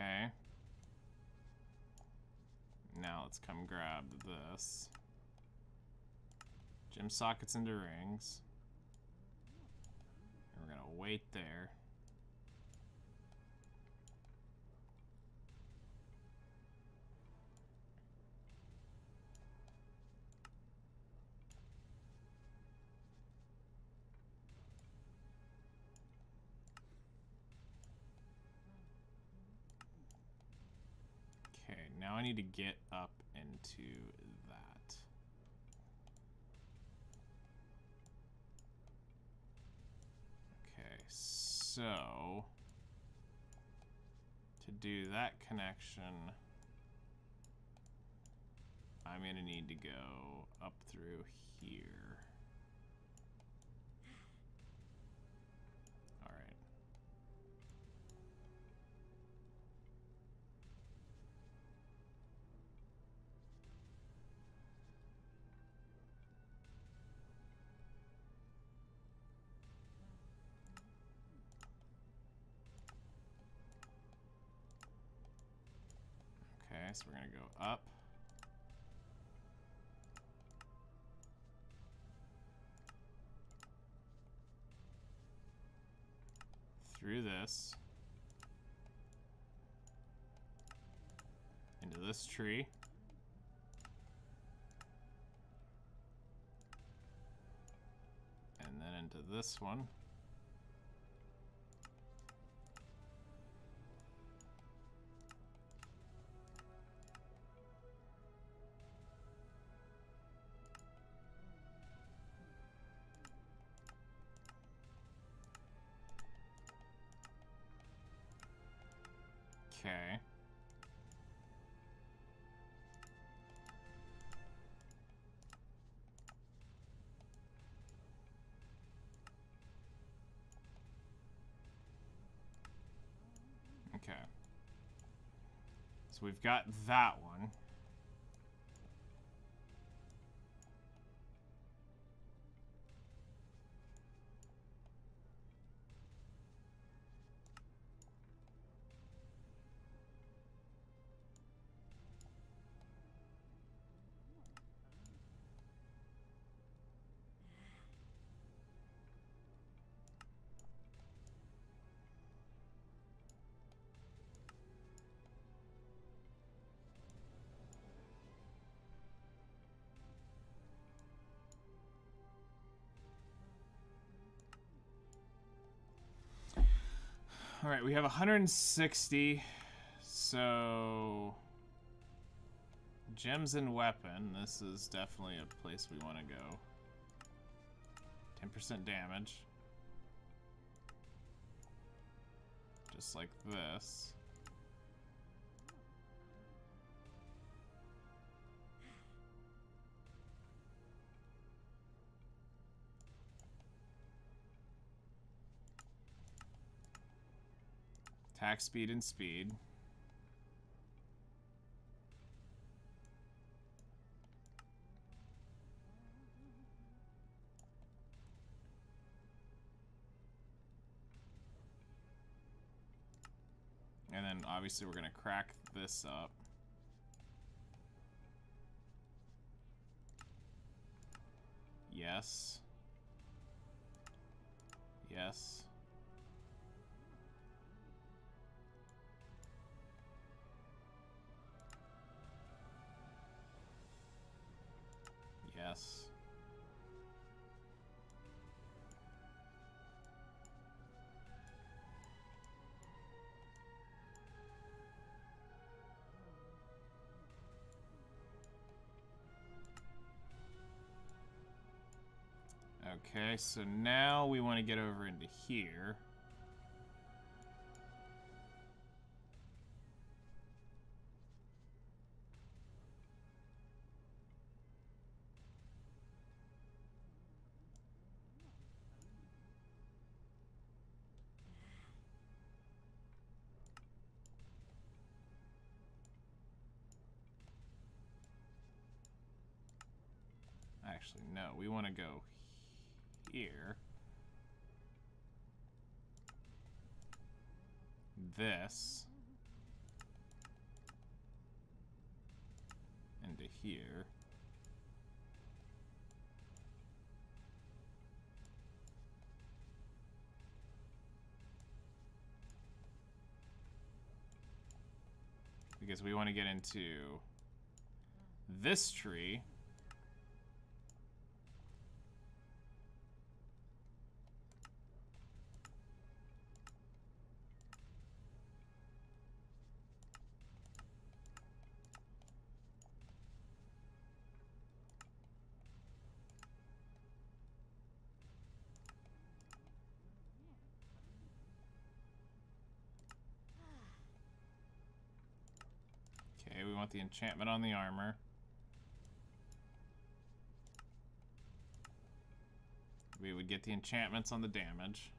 Okay. Now let's come grab this. Gem sockets into rings. And we're gonna wait there. Okay, now I need to get up into that. Okay, so to do that connection, I'm gonna need to go up through here. All right. so we're gonna go up. Through this. Into this tree. And then into this one. Okay. Okay. So we've got that one. All right, we have 160. So gems and weapon. This is definitely a place we want to go. 10% damage. Just like this. Attack speed and speed. And then obviously we're gonna crack this up. Yes. Yes. Yes. Okay, so now we want to get over into here. Actually, no, we want to go here. This. Into here. Because we want to get into this tree. Okay, we want the enchantment on the armor. We would get the enchantments on the damage.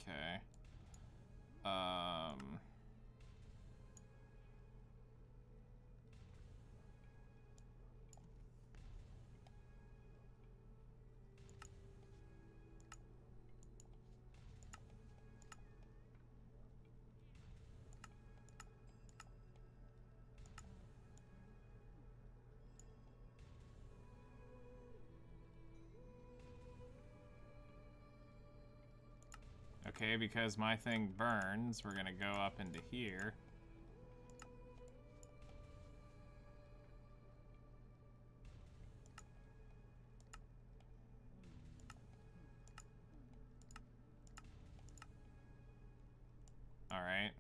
Okay. Okay, because my thing burns, we're gonna go up into here. All right.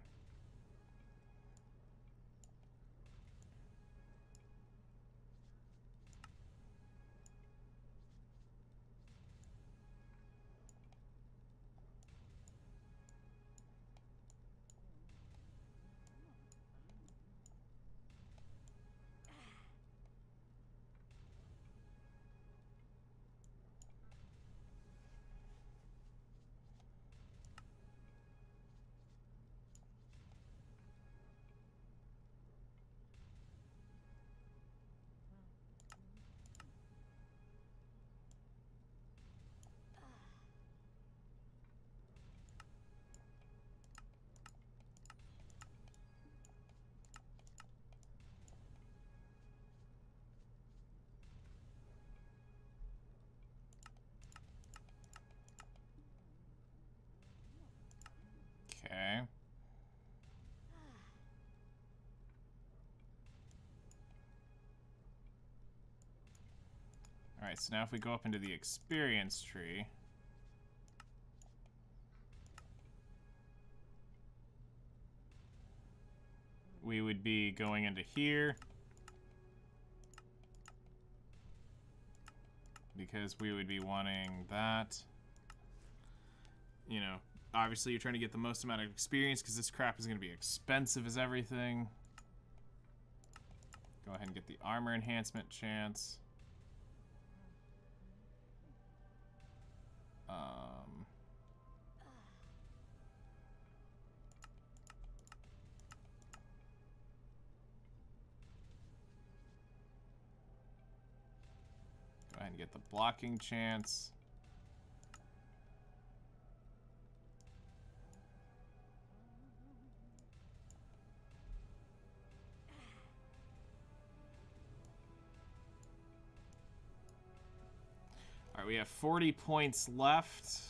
Okay. All right, so now if we go up into the experience tree, we would be going into here because we would be wanting that. You know, obviously you're trying to get the most amount of experience because this crap is going to be expensive as everything. Go ahead and get the armor enhancement chance. Go ahead and get the blocking chance. All right, we have 40 points left.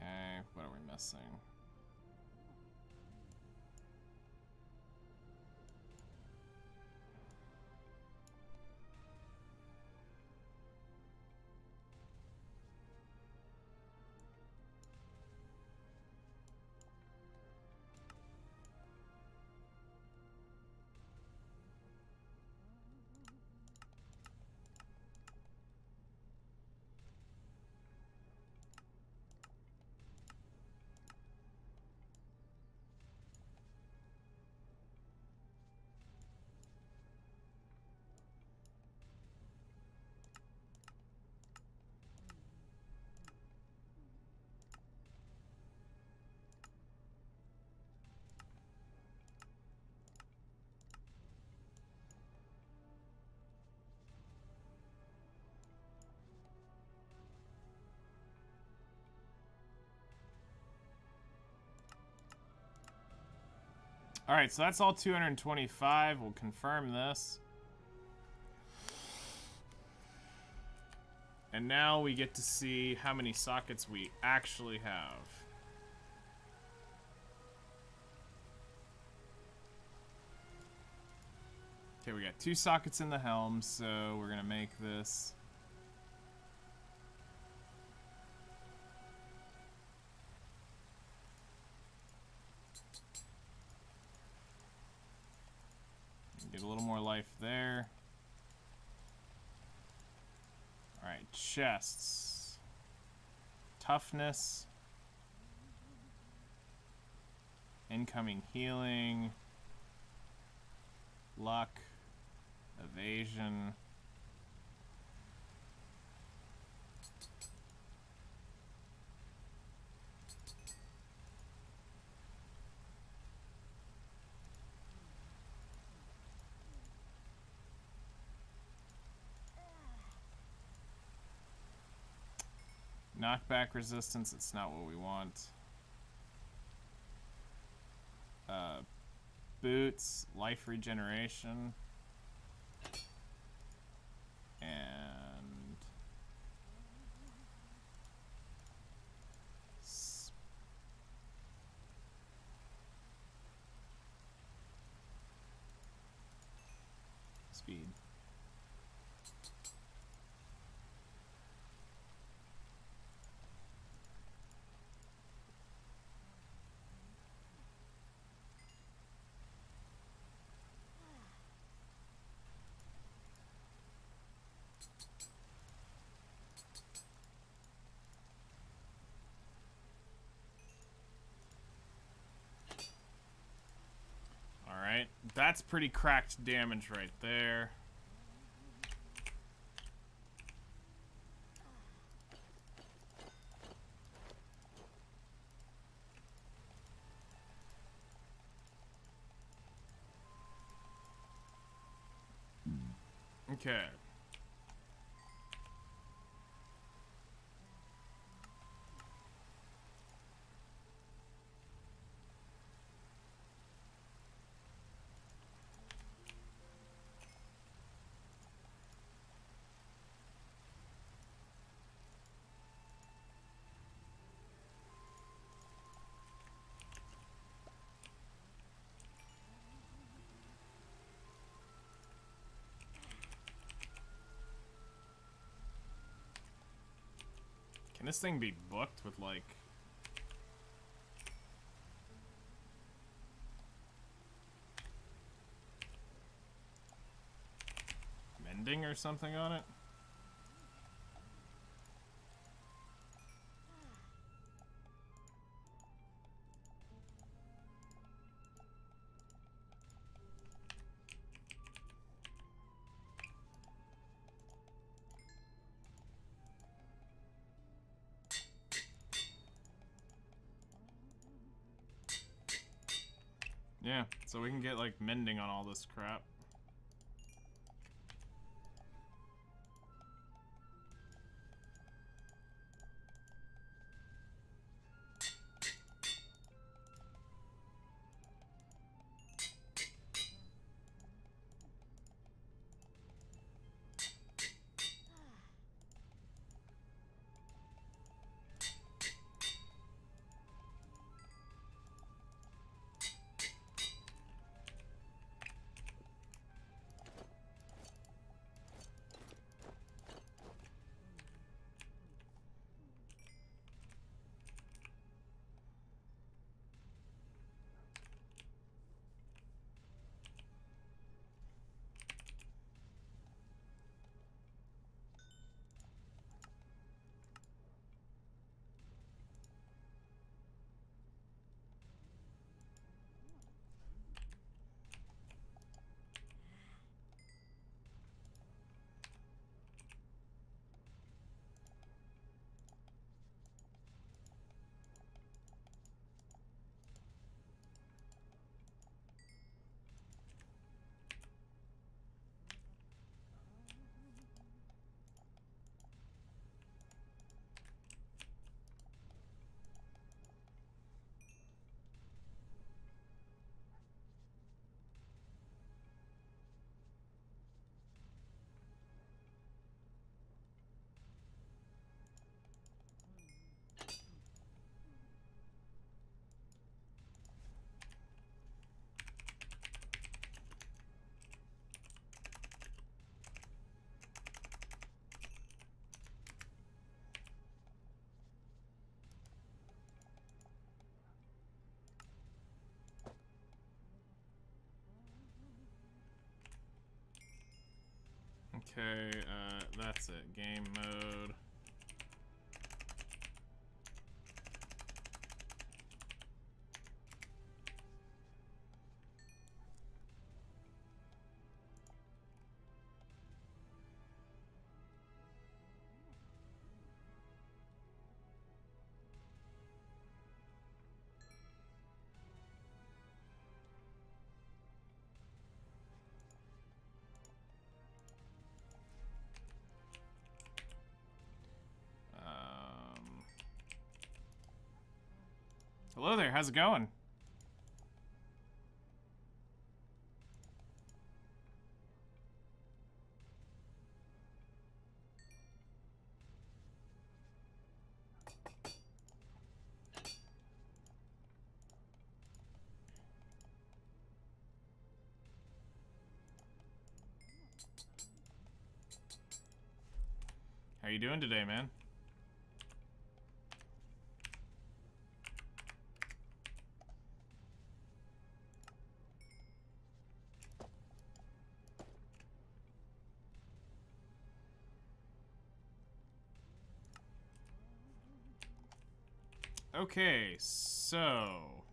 Okay, what are we missing? Alright, so that's all 225. We'll confirm this. And now we get to see how many sockets we actually have. Okay, we got 2 sockets in the helm, so we're gonna make this. Get a little more life there. Alright, chests. Toughness. Incoming healing. Luck. Evasion. Knockback resistance, it's not what we want. Boots, life regeneration. And speed. Alright, that's pretty cracked damage right there. Okay. Can this thing be booked with, like... mending or something on it? Yeah, so we can get, like, mending on all this crap. Okay, that's it. Game mode. Hello there, how's it going? How you doing today, man? Okay, so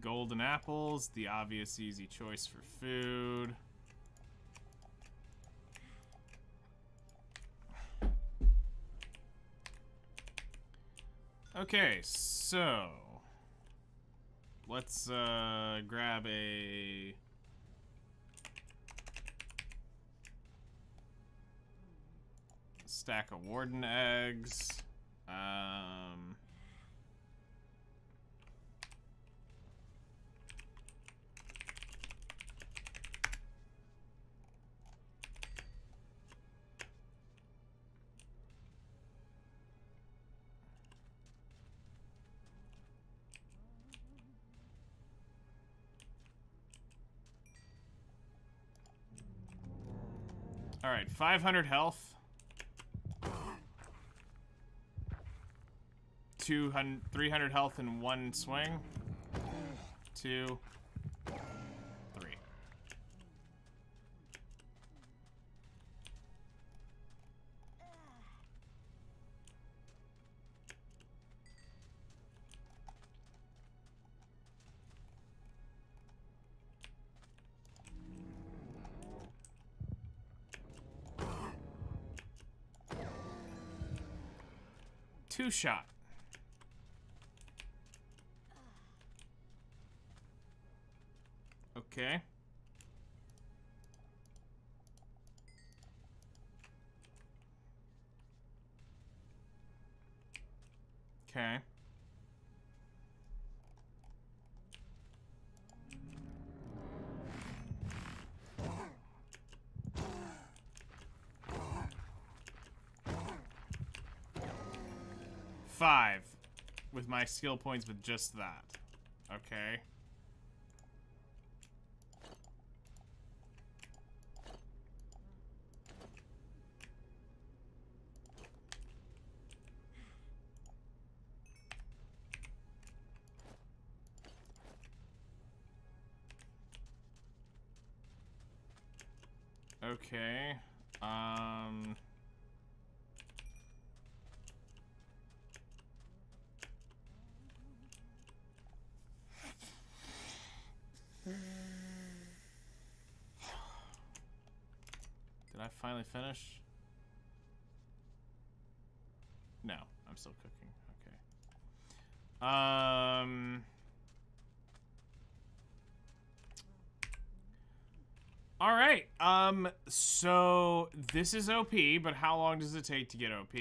golden apples, the obvious easy choice for food. Okay, so let's grab a stack of warden eggs. All right, 500 health. 300 health in one swing. 2, 3. Two shot. Okay. Okay. Five with my skill points with just that. Okay. Okay. Did I finally finish? No, I'm still cooking. Okay. All right. So this is OP, but how long does it take to get OP?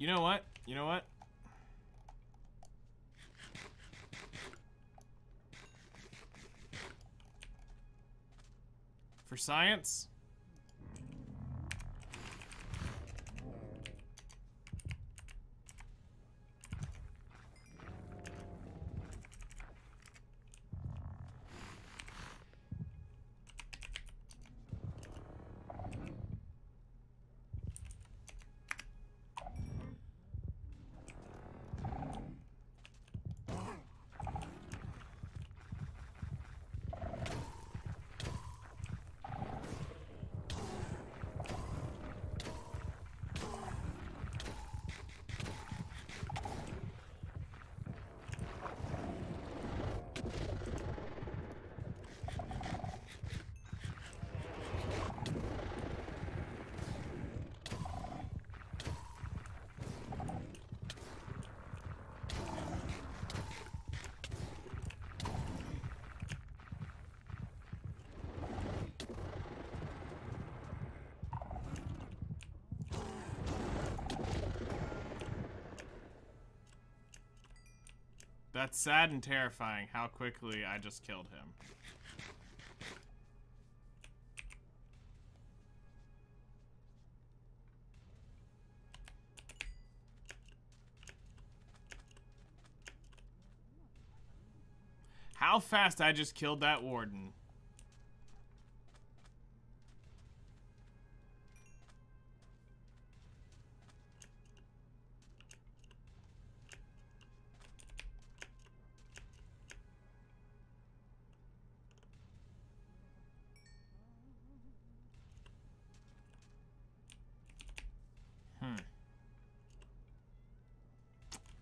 You know what? You know what? science. That's sad and terrifying how quickly I just killed him. How fast I just killed that warden.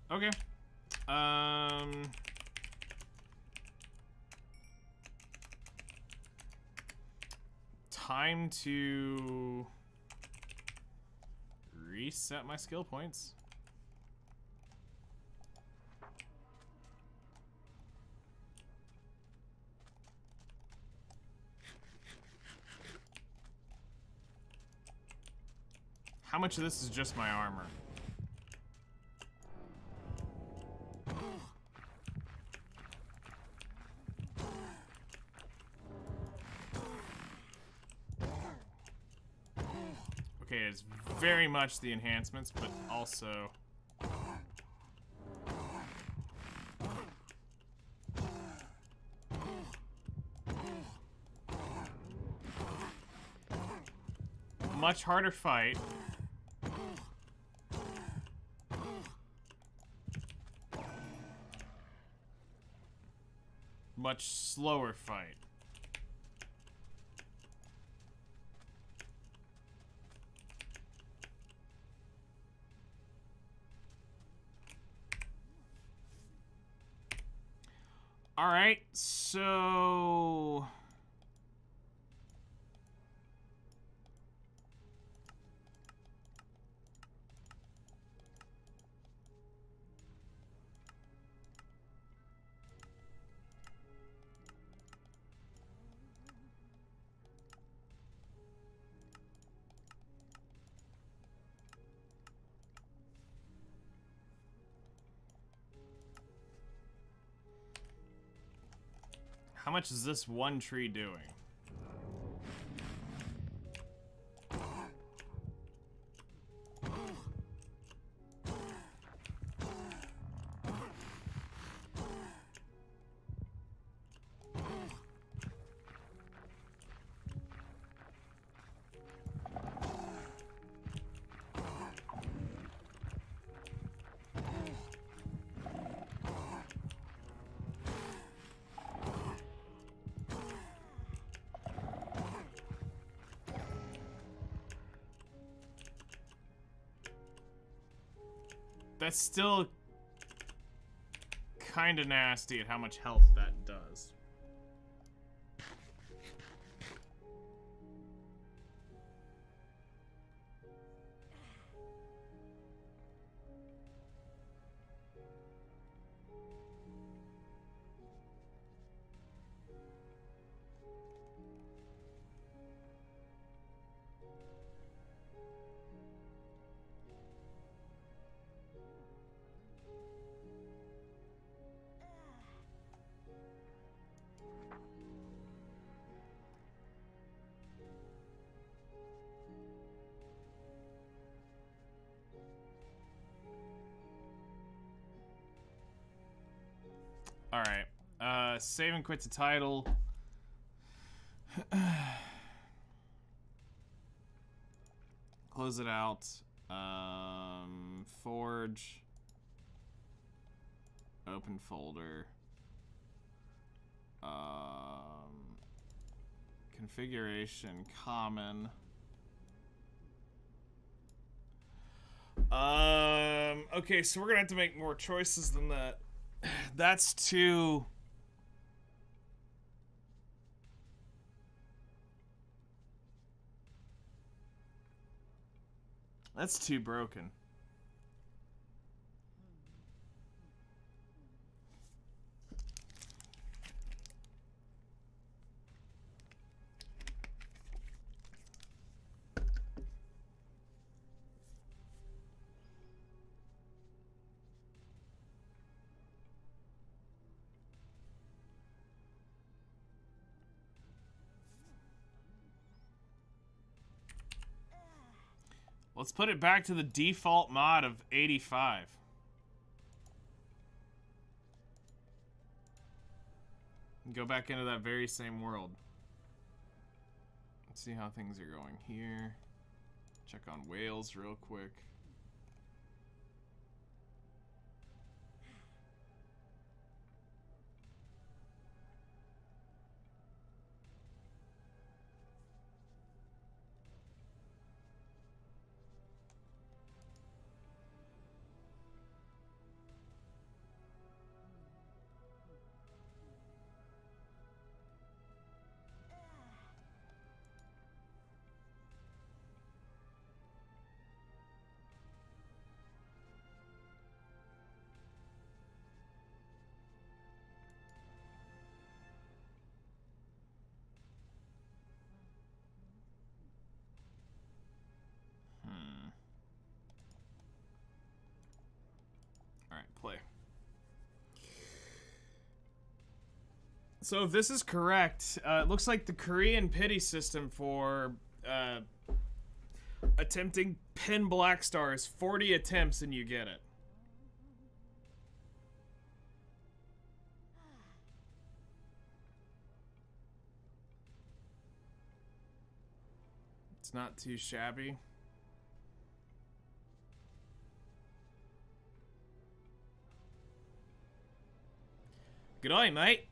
Okay. Time to reset my skill points. How much of this is just my armor? Okay, it's very much the enhancements, but also... much harder fight. Much slower fight. All right, so how much is this one tree doing? That's still kind of nasty at how much health that does. Alright. Save and quit to title. Close it out. Forge. Open folder. Configuration common. Okay, so we're gonna have to make more choices than that. That's too... That's too broken. Let's put it back to the default mod of 85. And go back into that very same world. Let's see how things are going here. Check on whales real quick. Alright, play. So if this is correct, it looks like the Korean pity system for attempting pin black star is 40 attempts and you get it. It's not too shabby. Good eye, mate.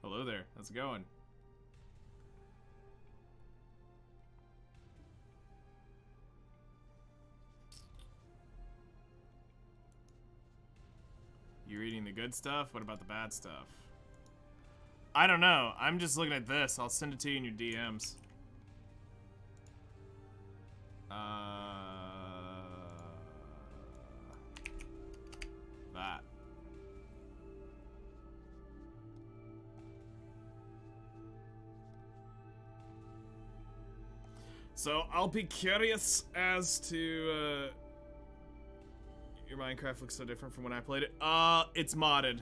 Hello there. How's it going? You reading the good stuff? What about the bad stuff? I don't know. I'm just looking at this. I'll send it to you in your DMs. That. So I'll be curious as to your Minecraft looks so different from when I played it. It's modded.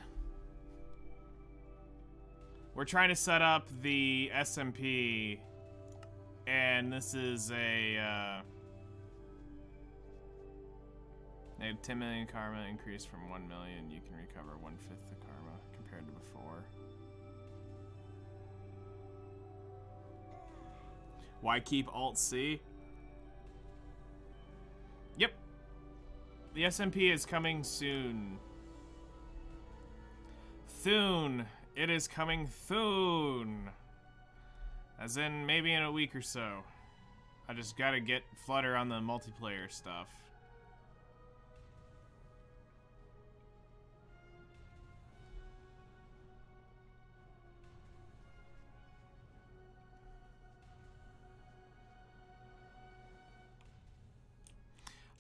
We're trying to set up the SMP, and this is a they have 10 million karma increase from 1 million. You can recover 1/5 the karma compared to before. Why keep Alt-C? Yep. The SMP is coming soon. Soon. It is coming soon. As in, maybe in a week or so. I just gotta get Flutter on the multiplayer stuff.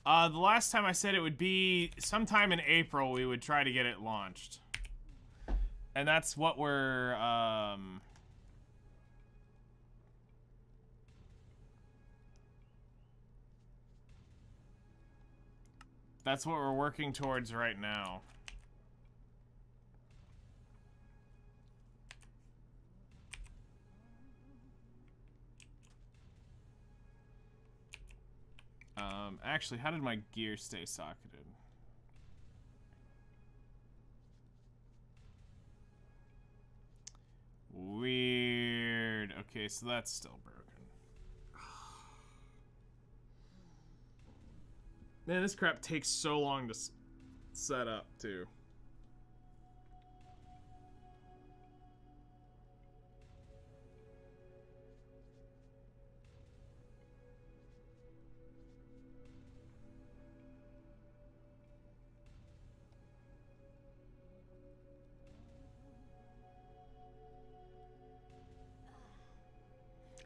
The last time I said it would be sometime in April we would try to get it launched. And that's what we're, that's what we're working towards right now. Actually, how did my gear stay socketed? Okay, so that's still broken. Man, this crap takes so long to set up, too.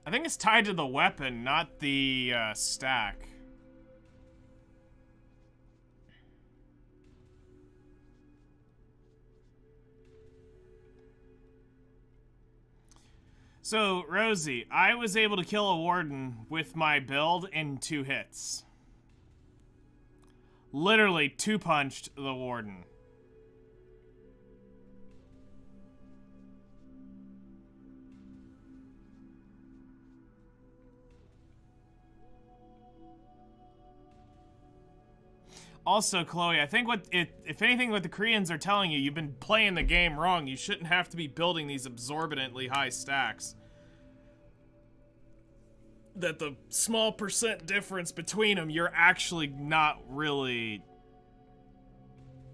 I think it's tied to the weapon, not the stack. So, Rosie, I was able to kill a warden with my build in 2 hits. Literally 2-punched the warden. Also, Chloe, I think if anything, what the Koreans are telling you, you've been playing the game wrong. You shouldn't have to be building these exorbitantly high stacks. That the small percent difference between them, you're actually not really...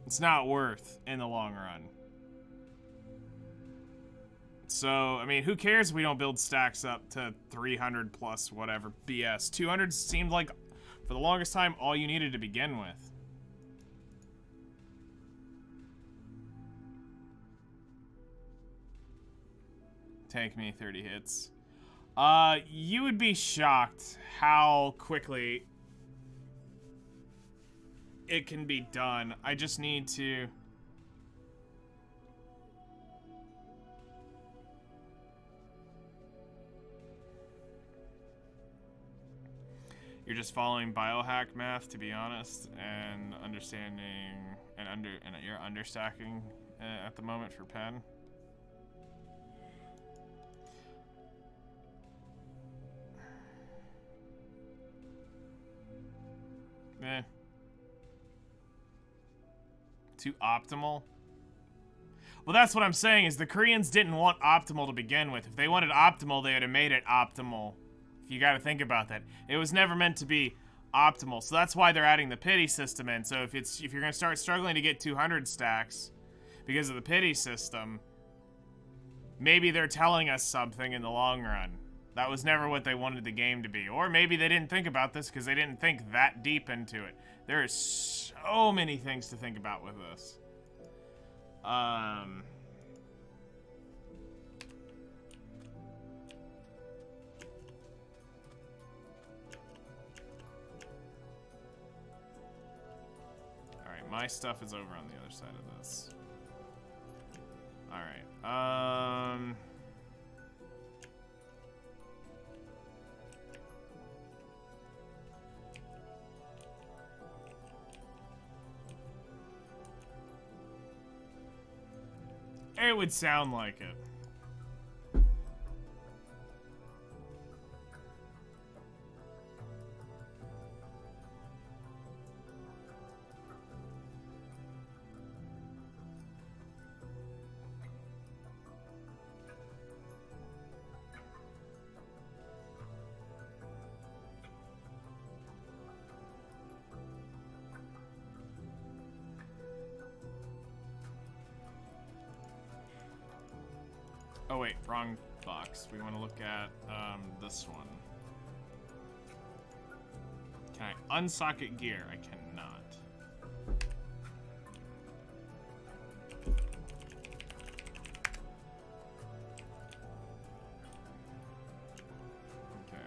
It's not worth in the long run. So, I mean, who cares if we don't build stacks up to 300 plus whatever BS. 200 seemed like, for the longest time, all you needed to begin with. Take me 30 hits. You would be shocked how quickly it can be done. I just need to... You're just following biohack math, to be honest, and understanding and you're understacking at the moment for pen. Eh. Too optimal? Well, that's what I'm saying, is the Koreans didn't want optimal to begin with. If they wanted optimal, they would have made it optimal. If you gotta think about that. It was never meant to be optimal. So that's why they're adding the pity system in. So if you're gonna start struggling to get 200 stacks because of the pity system, maybe they're telling us something in the long run. That was never what they wanted the game to be. Or maybe they didn't think about this because they didn't think that deep into it. There is so many things to think about with this. Alright, my stuff is over on the other side of this. Alright, it would sound like it. Oh wait, wrong box. We want to look at this one. Can I unsocket gear? I cannot. Okay.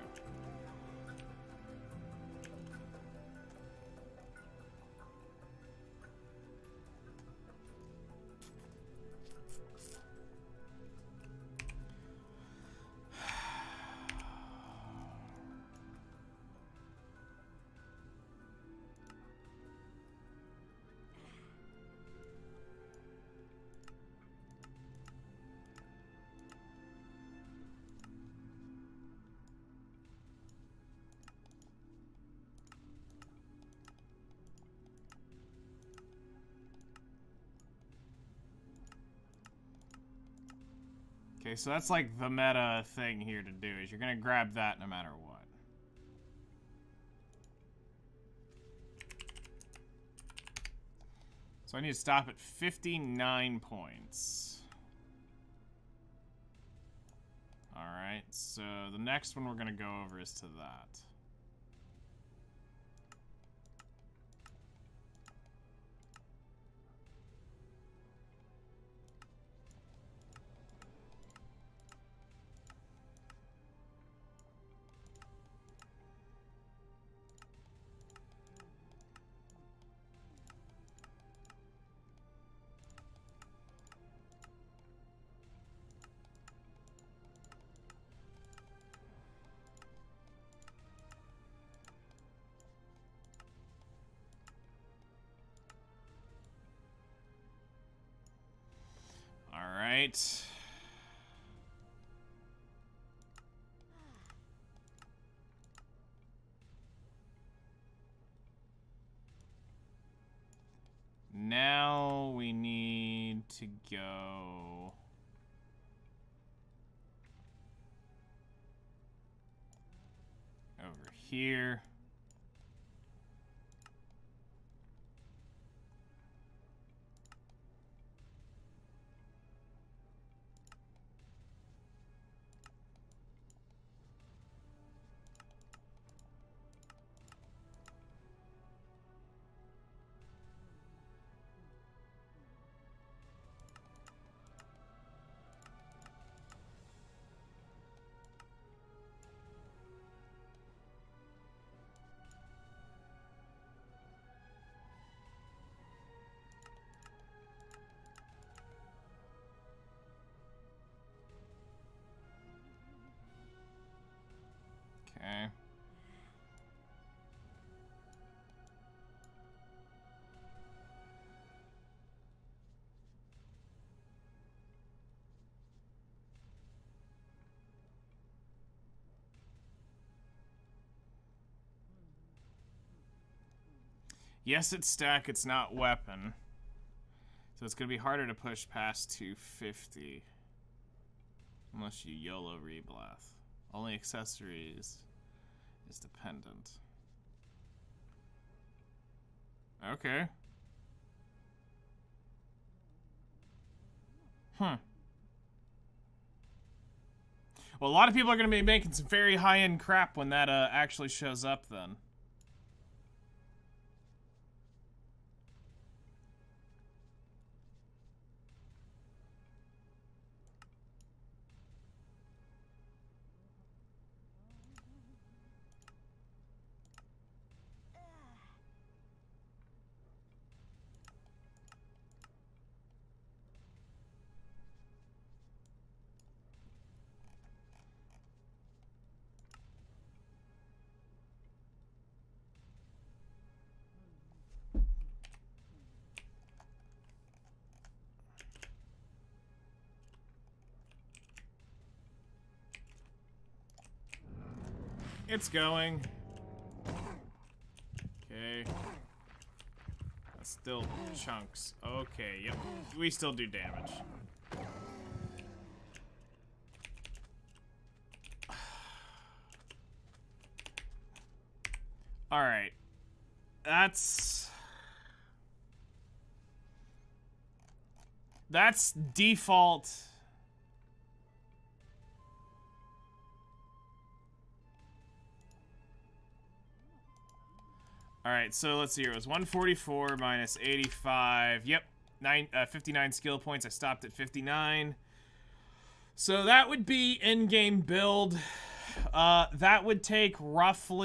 Okay, so that's like the meta thing here to do, is you're gonna grab that no matter what. So I need to stop at 59 points. Alright, so the next one we're gonna go over is to that. Alright. Now we need to go over here. Okay. Yes, it's stack, it's not weapon. So it's going to be harder to push past 250. Unless you YOLO Reblath. Only accessories is dependent. Okay. Well, a lot of people are going to be making some very high-end crap when that actually shows up then. It's going. Okay. That's still chunks. Okay, yep. We still do damage. Alright. That's default. Alright, so let's see here. It was 144 minus 85. Yep. 59 skill points. I stopped at 59. So that would be in-game build. That would take roughly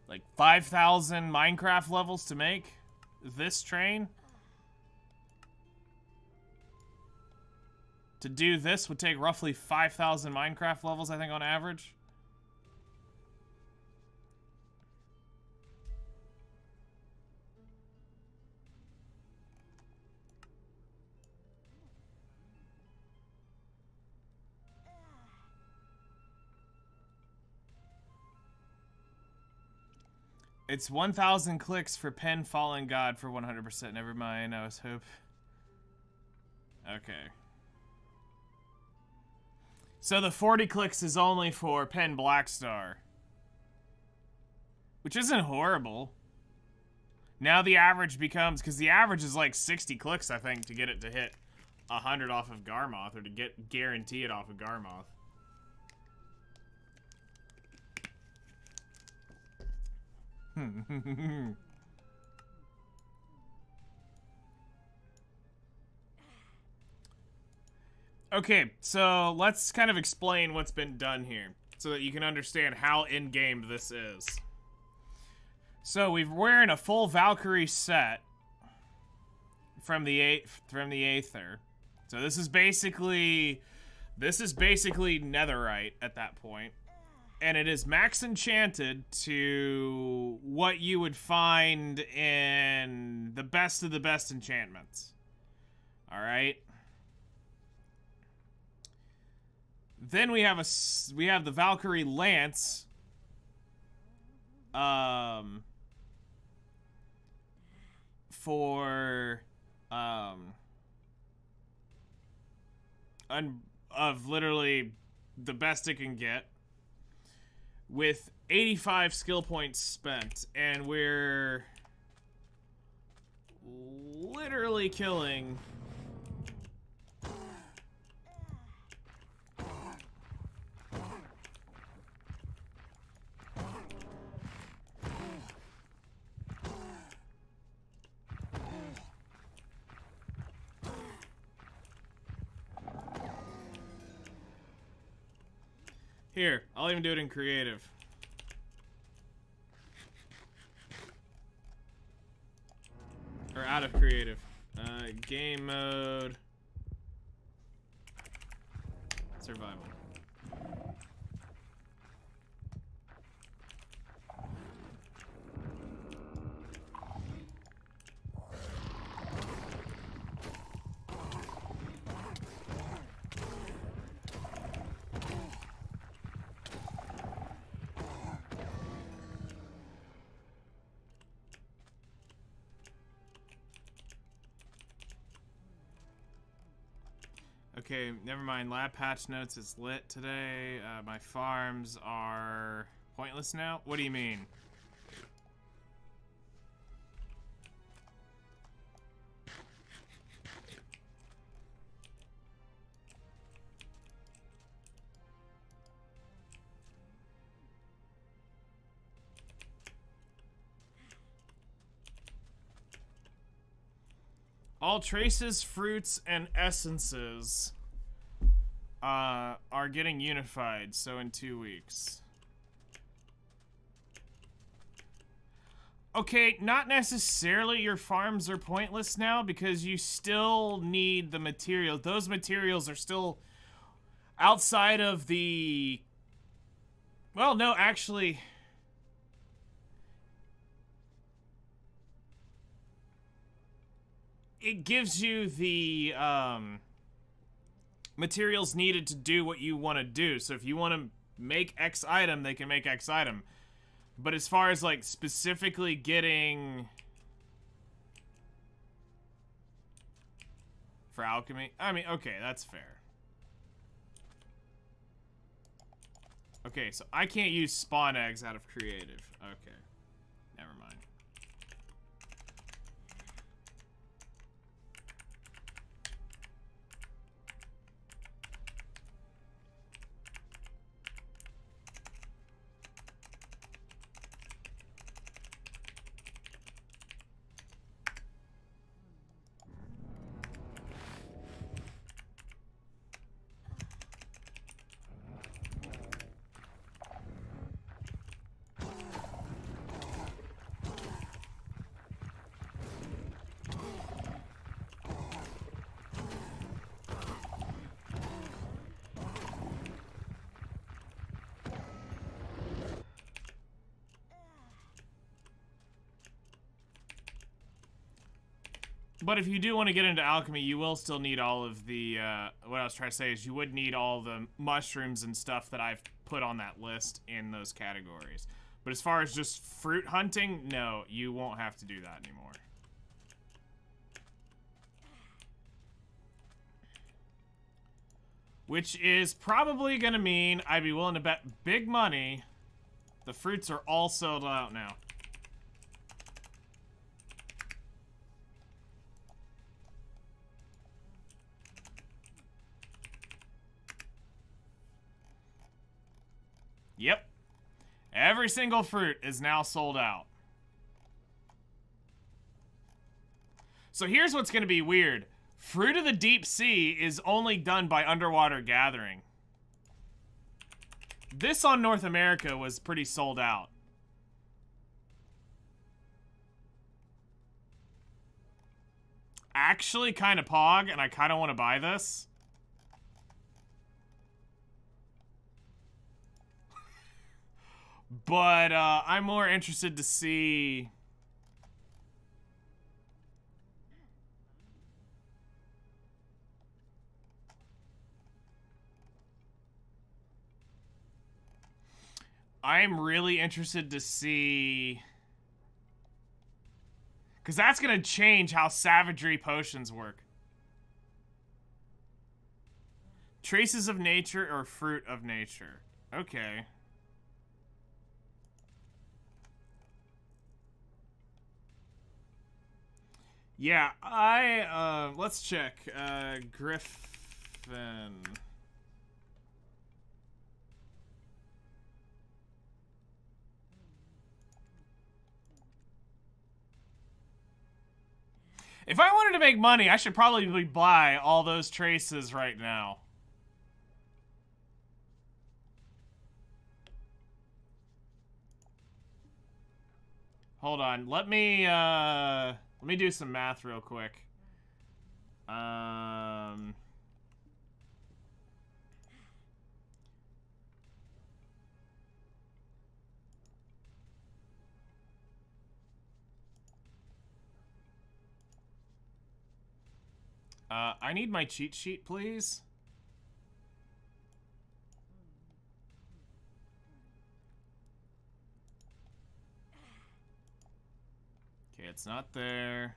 like 5,000 Minecraft levels to make this train. To do this would take roughly 5,000 Minecraft levels, I think, on average. It's 1,000 clicks for Pen Fallen God for 100%. Never mind. I was hope. Okay. So the 40 clicks is only for Pen Blackstar. Which isn't horrible. Now the average becomes, because the average is like 60 clicks, I think, to get it to hit 100 off of Garmoth, or to guarantee it off of Garmoth. Okay, so let's kind of explain what's been done here, so that you can understand how in-game this is. So we're wearing a full Valkyrie set from the Aether. So this is basically netherite at that point. And it is max enchanted to what you would find in the best of the best enchantments. All right. Then we have the Valkyrie Lance. For of literally the best it can get, with 85 skill points spent, and we're literally killing here. I'll even do it in creative. Or out of creative. Game mode. Survival. Okay, never mind. Lab patch notes is lit today. My farms are pointless now? What do you mean? All traces, fruits, and essences are getting unified, so in 2 weeks. Okay, not necessarily your farms are pointless now, because you still need the materials. Those materials are still outside of the... Well, no, actually... It gives you the, materials needed to do what you want to do. So if you want to make X item, they can make X item. But as far as, like, specifically getting... For alchemy? I mean, okay, that's fair. Okay, so I can't use spawn eggs out of creative. Okay. Never mind. But if you do want to get into alchemy, you will still need all of the, what I was trying to say is you would need all the mushrooms and stuff that I've put on that list in those categories. But as far as just fruit hunting, no, you won't have to do that anymore. Which is probably going to mean I'd be willing to bet big money the fruits are all sold out now. Yep. Every single fruit is now sold out. So here's what's going to be weird. Fruit of the Deep Sea is only done by underwater gathering. This on North America was pretty sold out. Actually kind of pog, and I kind of want to buy this. But I'm more interested to see... I'm really interested to see... Because that's going to change how savagery potions work. Traces of nature or fruit of nature. Okay. Yeah, let's check. Griffin. If I wanted to make money, I should probably buy all those traces right now. Hold on. Let me do some math real quick. I need my cheat sheet, please. Okay, it's not there.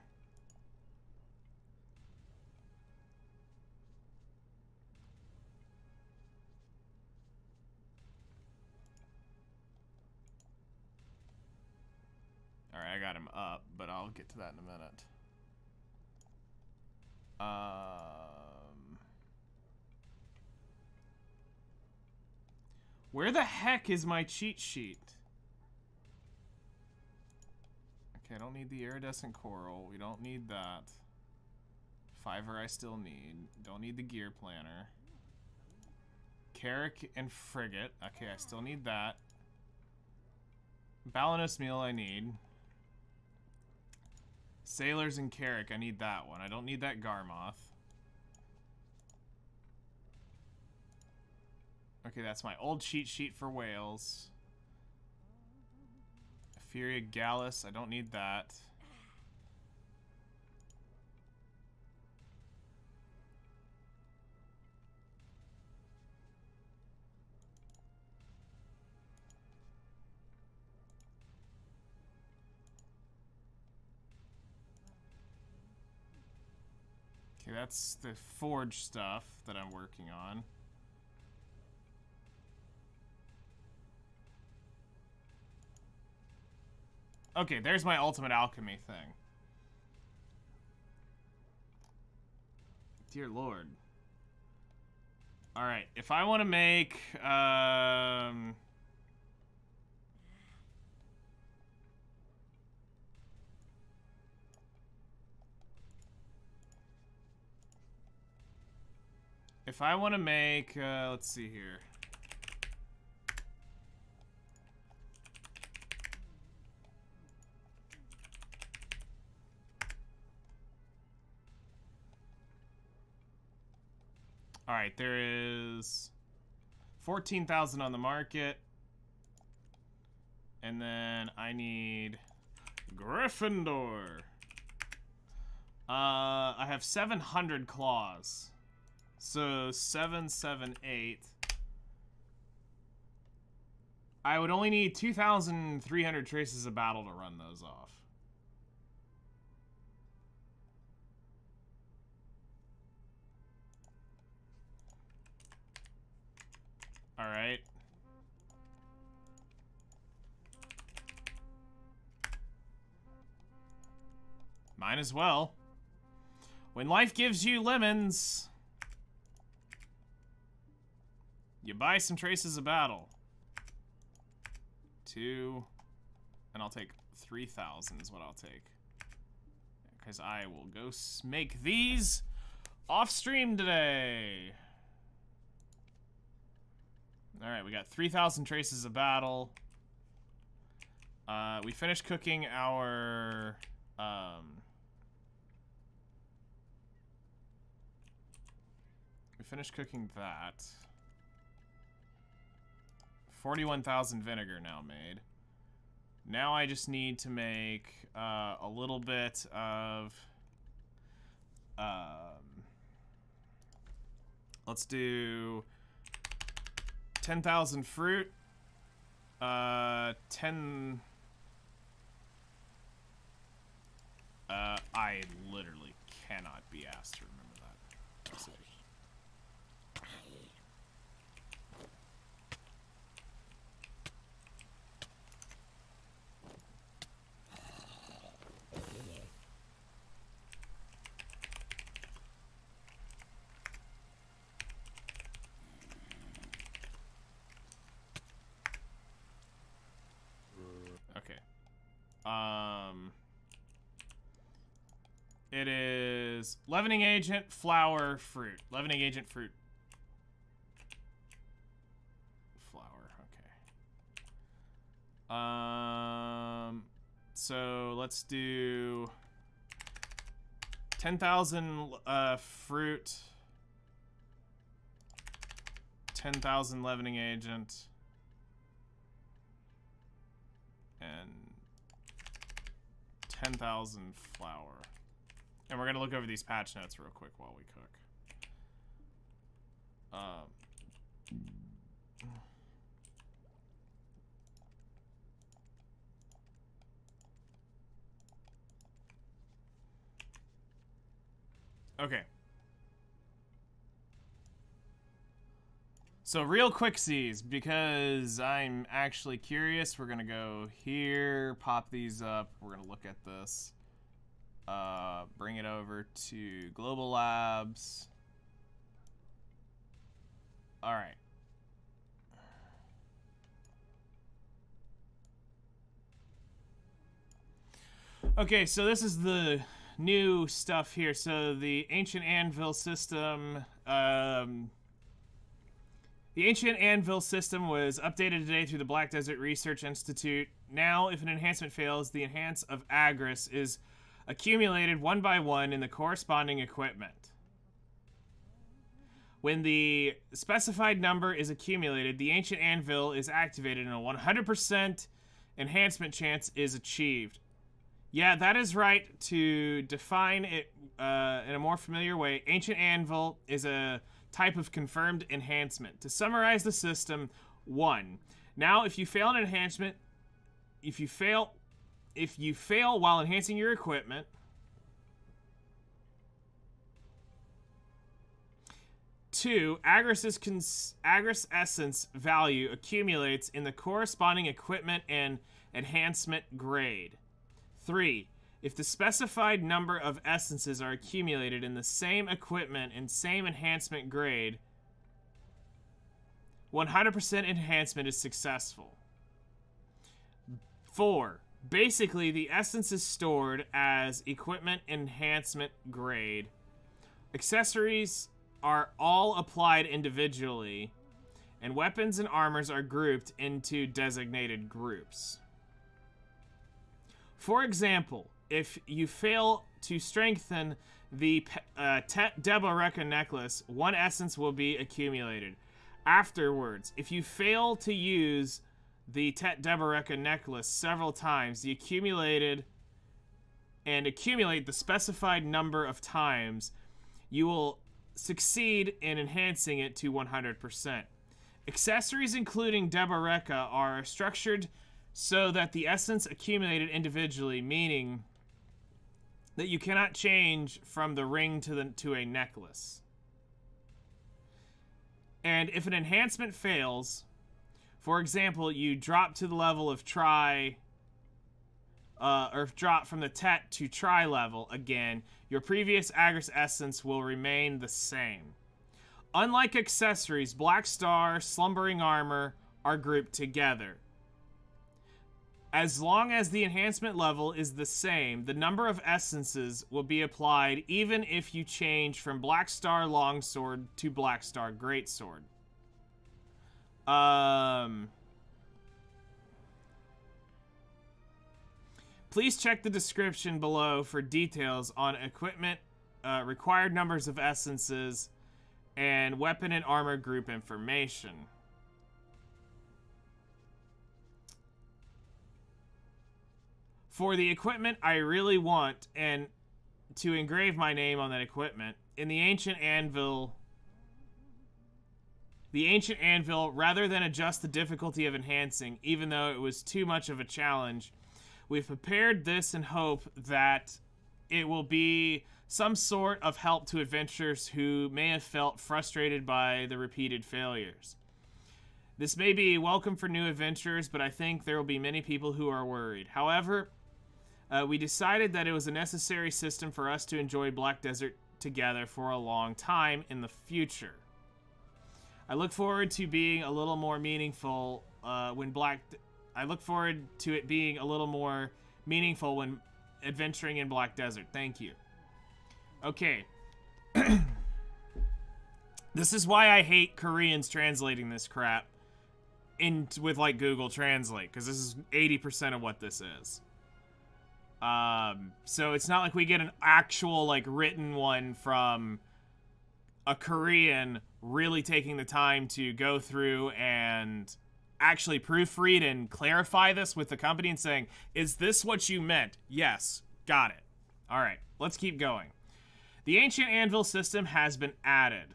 Alright, I got him up, but I'll get to that in a minute. Where the heck is my cheat sheet? Okay, I don't need the iridescent coral. We don't need that. Fiver I still need. Don't need the gear planner. Carrick and frigate. Okay, I still need that. Balinus meal I need. Sailors and Carrick, I need that one. I don't need that Garmoth. Okay, that's my old cheat sheet for whales. Furia Gallus, I don't need that. Okay, that's the forge stuff that I'm working on. Okay, there's my ultimate alchemy thing. Dear Lord. Alright, if I want to make, if I want to make, let's see here. All right, there is 14,000 on the market. And then I need Gryffindor. I have 700 claws. So 7, 7, 8. I would only need 2,300 traces of battle to run those off. All right. Might as well. When life gives you lemons, you buy some traces of battle. 2, and I'll take 3,000 is what I'll take. Because I will go make these off stream today. Alright, we got 3,000 traces of battle. We finished cooking our... we finished cooking that. 41,000 vinegar now made. Now I just need to make a little bit of... let's do 10,000 fruit. 10... I literally cannot be asked to remember that recipe. Okay. It is leavening agent, flour, fruit. Leavening agent, fruit. Flour, okay. So let's do 10,000 fruit, 10,000 leavening agent, and 10,000 flour. And we're gonna look over these patch notes real quick while we cook. Okay. So real quicksies, because I'm actually curious, we're gonna go here, pop these up, we're gonna look at this. Bring it over to Global Labs. All right. Okay, so this is the new stuff here. So the Ancient Anvil system, the Ancient Anvil system was updated today through the Black Desert Research Institute. Now, if an enhancement fails, the enhance of Agris is accumulated one by one in the corresponding equipment. When the specified number is accumulated, the Ancient Anvil is activated and a 100% enhancement chance is achieved. Yeah, that is right. To define it in a more familiar way, Ancient Anvil is a type of confirmed enhancement. To summarize the system, 1. Now, if you fail an enhancement, if you fail while enhancing your equipment, two, Agris essence value accumulates in the corresponding equipment and enhancement grade. 3, if the specified number of essences are accumulated in the same equipment and same enhancement grade, 100% enhancement is successful. 4, basically the essence is stored as equipment enhancement grade. Accessories are all applied individually, and weapons and armors are grouped into designated groups. For example, if you fail to strengthen the Tet Deboreka necklace, 1 essence will be accumulated. Afterwards, if you fail to use the Tet Deboreka necklace several times, the accumulate the specified number of times, you will succeed in enhancing it to 100%. Accessories including Deboreka are structured so that the essence accumulated individually, meaning that you cannot change from the ring to a necklace. And if an enhancement fails, for example, you drop to the level of try, or drop from the tet to try level again, your previous Agrus essence will remain the same. Unlike accessories, Black Star, Slumbering Armor are grouped together. As long as the enhancement level is the same, the number of essences will be applied even if you change from Black Star Longsword to Black Star Greatsword. Please check the description below for details on equipment, required numbers of essences, and weapon and armor group information. For the equipment I really want, and to engrave my name on that equipment, in the ancient anvil, rather than adjust the difficulty of enhancing, even though it was too much of a challenge, we've prepared this in hope that it will be some sort of help to adventurers who may have felt frustrated by the repeated failures. This may be welcome for new adventurers, but I think there will be many people who are worried. However, we decided that it was a necessary system for us to enjoy Black Desert together for a long time in the future. I look forward to being a little more meaningful when adventuring in Black Desert. Thank you. Okay. This is why I hate Koreans translating this crap with like Google Translate, because this is 80% of what this is. So it's not like we get an actual like written one from a Korean really taking the time to go through and actually proofread and clarify this with the company and saying, is this what you meant? Yes, got it. All right, let's keep going. The Ancient Anvil system has been added.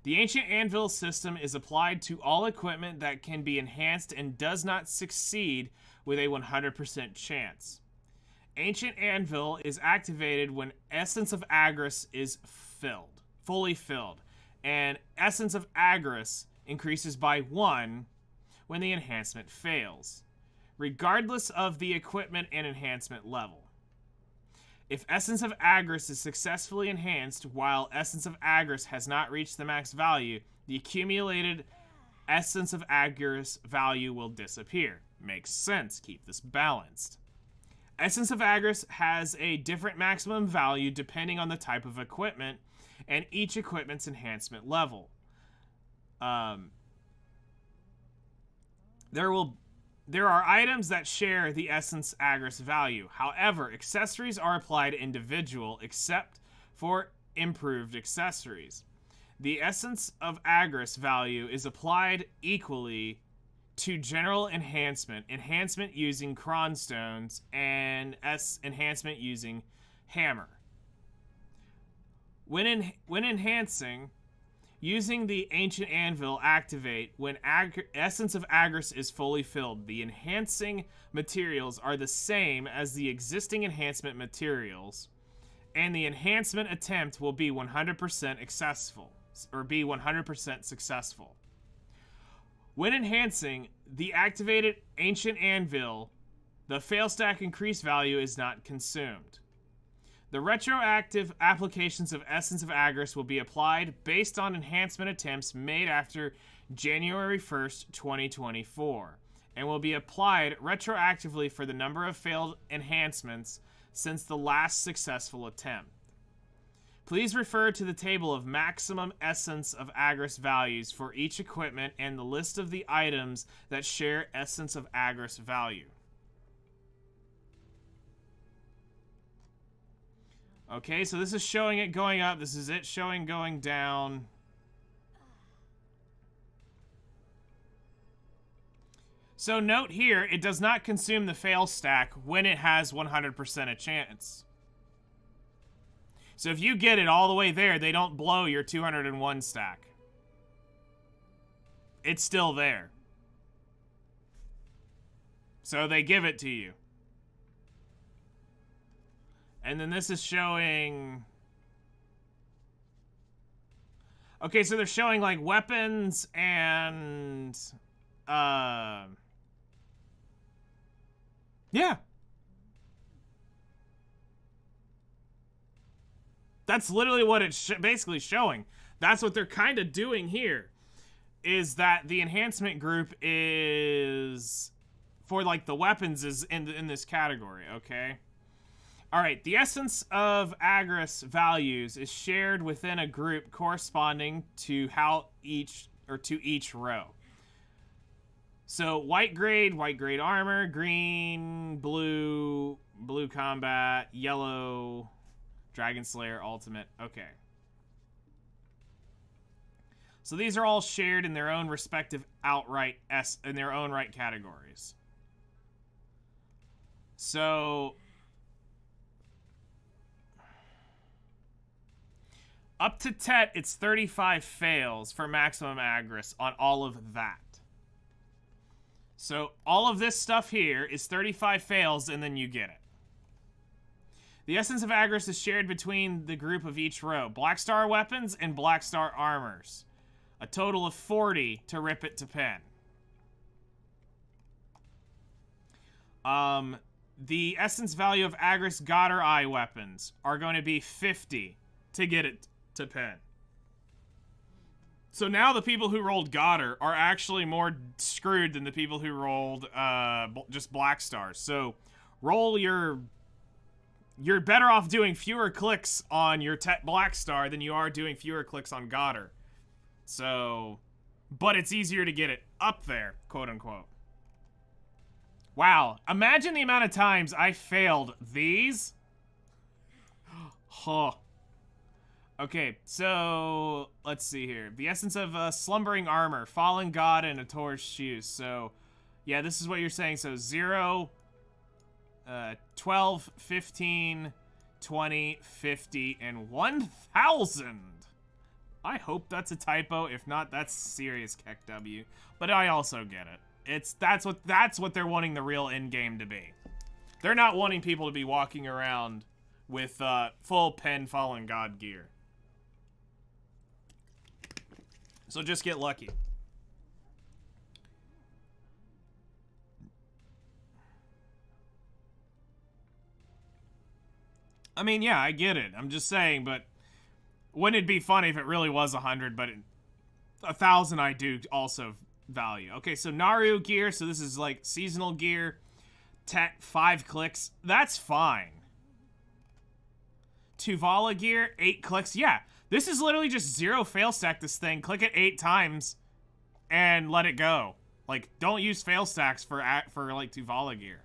The Ancient Anvil system is applied to all equipment that can be enhanced and does not succeed with a 100% chance. Ancient Anvil is activated when Essence of Agrus is fully filled, and Essence of Agrus increases by 1 when the enhancement fails, regardless of the equipment and enhancement level. If Essence of Agrus is successfully enhanced while Essence of Agrus has not reached the max value, the accumulated Essence of Agrus value will disappear. Makes sense, keep this balanced. Essence of Agrus has a different maximum value depending on the type of equipment and each equipment's enhancement level. There are items that share the Essence Agrus value. However, accessories are applied individual except for improved accessories. The Essence of Agrus value is applied equally to general enhancement using cronstones, and enhancement using hammer. When enhancing, using the Ancient Anvil activate when Essence of Agrus is fully filled. The enhancing materials are the same as the existing enhancement materials, and the enhancement attempt will be 100% successful. When enhancing the activated Ancient Anvil, the failstack increase value is not consumed. The retroactive applications of Essence of Agrus will be applied based on enhancement attempts made after January 1st, 2024, and will be applied retroactively for the number of failed enhancements since the last successful attempt. Please refer to the table of maximum Essence of Agrus values for each equipment and the list of the items that share Essence of Agrus value. Okay, so this is showing it going up. This is it showing going down. So note here, it does not consume the fail stack when it has 100% a chance. So if you get it all the way there, they don't blow your 201 stack. it's still there. So they give it to you. And then this is showing... Okay, so they're showing, like, weapons and... Yeah. That's literally what it's basically showing. That's what they're kind of doing here. Is that the enhancement group is... For, like, the weapons is in this category, okay? Alright, the essence of Agris values is shared within a group corresponding to each row. So, white grade armor, green, blue combat, yellow, Dragon Slayer, ultimate. Okay. So these are all shared in their own respective in their own right categories. So... Up to Tet, it's 35 fails for maximum Agris on all of that. So all of this stuff here is 35 fails, and then you get it. The essence of Agris is shared between the group of each row. Black Star weapons and Black Star armors. A total of 40 to rip it to pen. The essence value of Agris God or Eye weapons are going to be 50 to get it to pen. So now the people who rolled Godder are actually more screwed than the people who rolled just Black Stars. So roll you're better off doing fewer clicks on your Black Star than you are doing fewer clicks on Godder. So, but it's easier to get it up there, quote unquote. Wow, imagine the amount of times I failed these. Huh. Okay, so let's see here. The essence of slumbering armor, fallen god, and a torch shoes. So, yeah, this is what you're saying. So 0, 12, 15, 20, 50, and 1,000. I hope that's a typo. If not, that's serious KEKW. But I also get it. That's what they're wanting the real end game to be. They're not wanting people to be walking around with full pen fallen god gear. So just get lucky. I mean, yeah, I get it. I'm just saying, but wouldn't it be funny if it really was 100, but 1,000 I do also value. Okay, so Naru gear, so this is like seasonal gear. Tet, 5 clicks. That's fine. Tuvala gear, 8 clicks. Yeah, this is literally just 0 fail stack this thing. Click it 8 times and let it go. Like, don't use fail stacks for like Tuvala gear.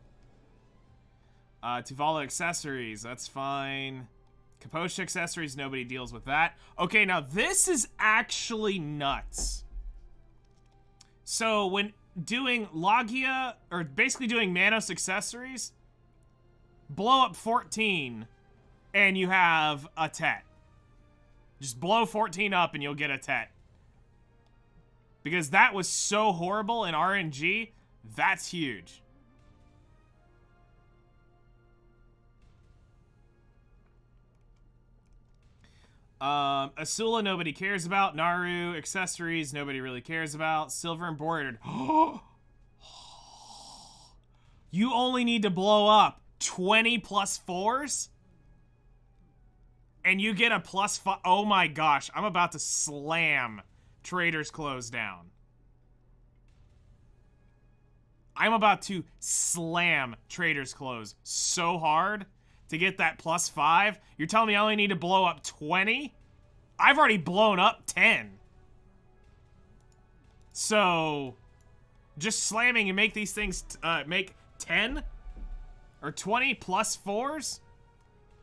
Tuvala accessories, that's fine. Capoche accessories, nobody deals with that. Okay, now this is actually nuts. So when doing Logia, or basically doing Manos accessories, blow up 14 and you have a Tet. Just blow 14 up and you'll get a Tet. Because that was so horrible in RNG, that's huge. Asula, nobody cares about. Naru, accessories, nobody really cares about. Silver embroidered. You only need to blow up 20 plus 4s? And you get a plus 5. Oh my gosh, I'm about to slam Trader's Close down. I'm about to slam Trader's Close so hard to get that plus 5. You're telling me I only need to blow up 20? I've already blown up 10. So, just slamming and make these things, make 10 or 20 plus 4s?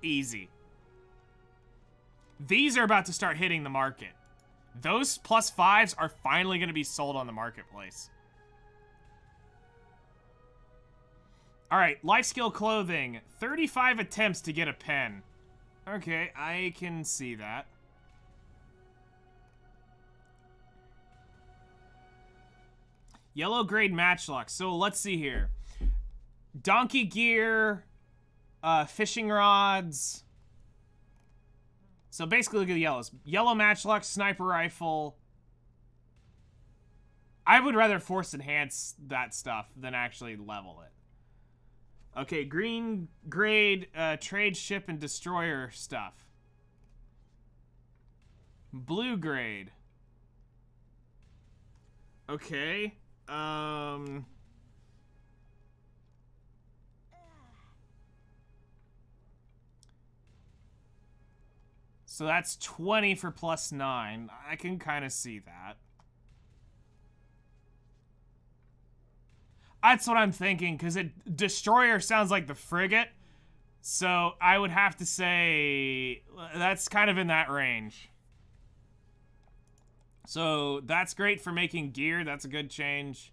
Easy. These are about to start hitting the market. Those plus 5s are finally going to be sold on the marketplace. Alright, life skill clothing. 35 attempts to get a pen. Okay, I can see that. Yellow grade matchlock. So let's see here. Donkey gear, fishing rods. So basically look at the yellows. Yellow matchlock, sniper rifle. I would rather force enhance that stuff than actually level it. Okay, green grade trade ship and destroyer stuff. Blue grade. Okay. So that's 20 for +9. I can kind of see that. That's what I'm thinking, because destroyer sounds like the frigate. So I would have to say that's kind of in that range. So that's great for making gear. That's a good change.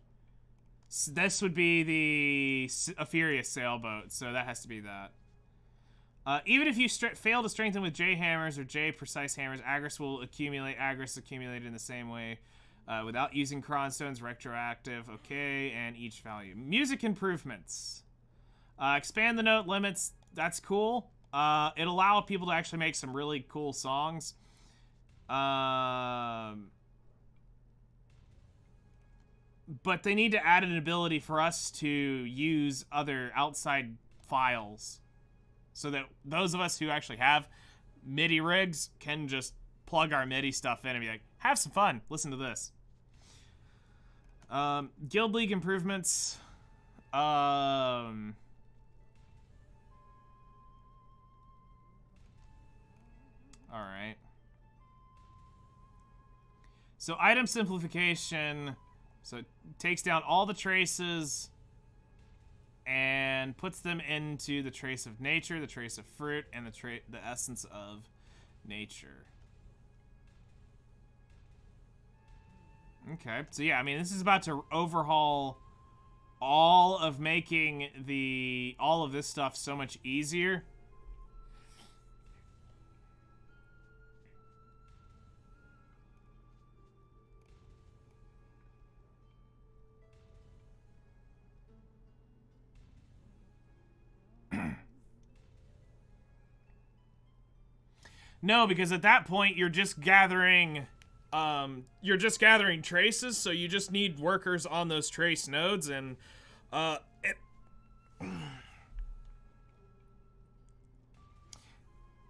This would be the Furious sailboat, so that has to be that. Even if you fail to strengthen with J hammers or J precise hammers, Agris will accumulate. Agris accumulated in the same way without using Cron stones, retroactive. Okay, and each value. Music improvements. Expand the note limits. That's cool. It allows people to actually make some really cool songs. But they need to add an ability for us to use other outside files so that those of us who actually have MIDI rigs can just plug our MIDI stuff in and be like, have some fun, listen to this. Guild League improvements. All right. So item simplification. So it takes down all the traces and puts them into the trace of nature, the trace of fruit, and the essence of nature. Okay, so yeah, I mean, this is about to overhaul all of making all of this stuff so much easier. No, because at that point you're just gathering traces, so you just need workers on those trace nodes, and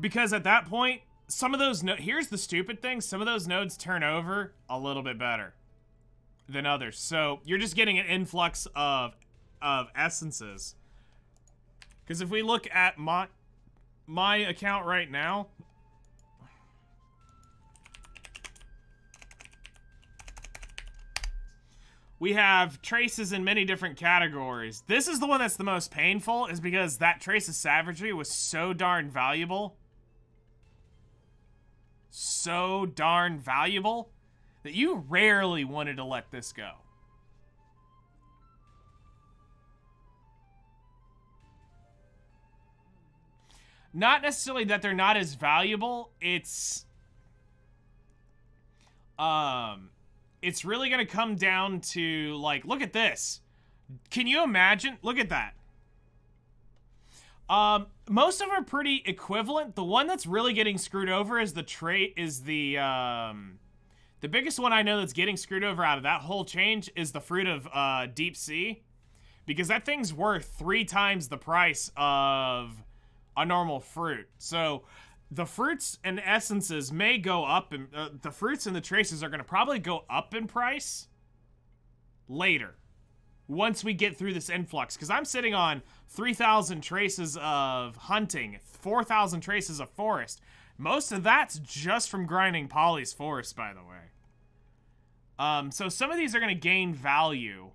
because at that point some of those here's the stupid thing, some of those nodes turn over a little bit better than others, so you're just getting an influx of essences. Because if we look at my account right now, we have traces in many different categories. This is the one that's the most painful, is because that trace of savagery was so darn valuable. So darn valuable that you rarely wanted to let this go. Not necessarily that they're not as valuable, it's really gonna come down to, like, look at this. Can you imagine? Look at that. Most of them are pretty equivalent. The one that's really getting screwed over is the biggest one I know that's getting screwed over out of that whole change is the fruit of deep sea, because that thing's worth 3 times the price of a normal fruit. So the fruits and essences may go up, and the fruits and the traces are going to probably go up in price later, once we get through this influx. Because I'm sitting on 3,000 traces of hunting, 4,000 traces of forest. Most of that's just from grinding Polly's forest, by the way. So some of these are going to gain value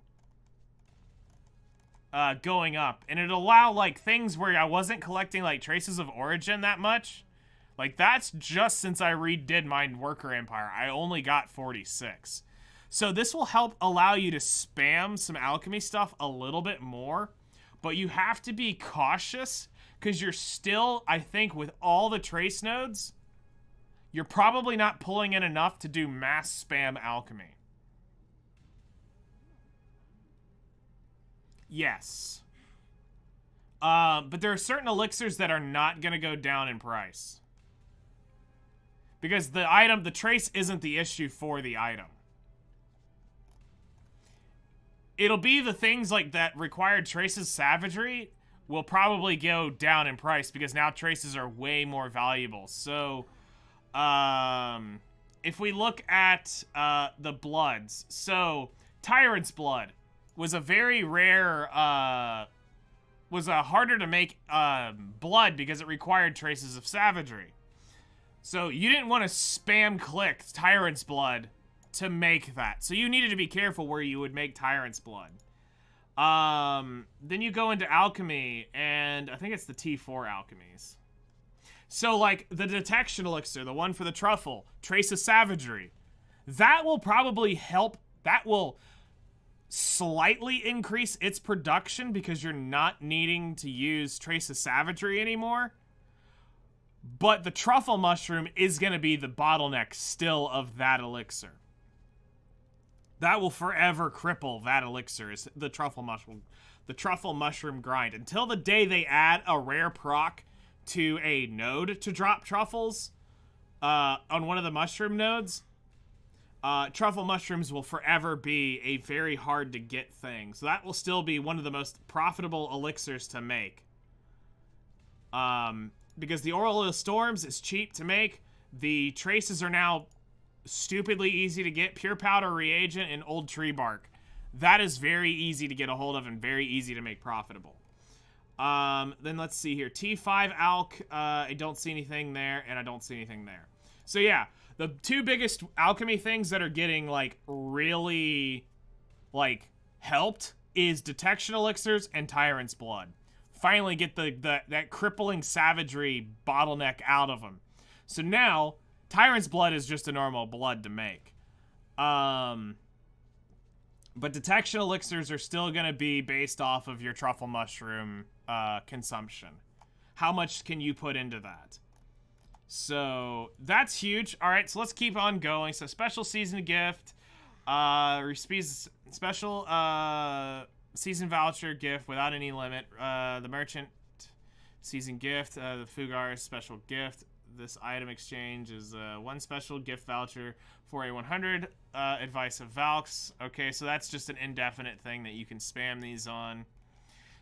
going up. And it'll allow, like, things where I wasn't collecting, like, traces of origin that much. Like, that's just since I redid my worker empire. I only got 46. So this will help allow you to spam some alchemy stuff a little bit more. But you have to be cautious, because you're still, I think, with all the trace nodes, you're probably not pulling in enough to do mass spam alchemy. Yes. But there are certain elixirs that are not going to go down in price. Because the trace isn't the issue for the item. It'll be the things like that required traces savagery will probably go down in price because now traces are way more valuable. So, if we look at the bloods, so Tyrant's Blood was a very rare, was a harder to make blood because it required traces of savagery. So you didn't want to spam click Tyrant's Blood to make that. So you needed to be careful where you would make Tyrant's Blood. Then you go into alchemy, and I think it's the T4 alchemies. So, like, the detection elixir, the one for the truffle, trace of savagery, that will probably help, that will slightly increase its production because you're not needing to use trace of savagery anymore. But the truffle mushroom is going to be the bottleneck still of that elixir. That will forever cripple that elixir, is the truffle mushroom grind. Until the day they add a rare proc to a node to drop truffles on one of the mushroom nodes, truffle mushrooms will forever be a very hard to get thing. So that will still be one of the most profitable elixirs to make. Because the Oral of Storms is cheap to make. The traces are now stupidly easy to get. Pure Powder Reagent and Old Tree Bark. That is very easy to get a hold of and very easy to make profitable. Then let's see here. T5 Alch, I don't see anything there, and I don't see anything there. So yeah, the two biggest alchemy things that are getting, like, really, like, helped is Detection Elixirs and Tyrant's Blood. Finally get that crippling savagery bottleneck out of them. So now, Tyrant's Blood is just a normal blood to make. But Detection Elixirs are still going to be based off of your truffle mushroom consumption. How much can you put into that? So, that's huge. Alright, so let's keep on going. So, special season gift. Special season voucher gift without any limit. The merchant season gift. The Fugar special gift. This item exchange is one special gift voucher for a 100 advice of Valks. Okay, so that's just an indefinite thing that you can spam these on.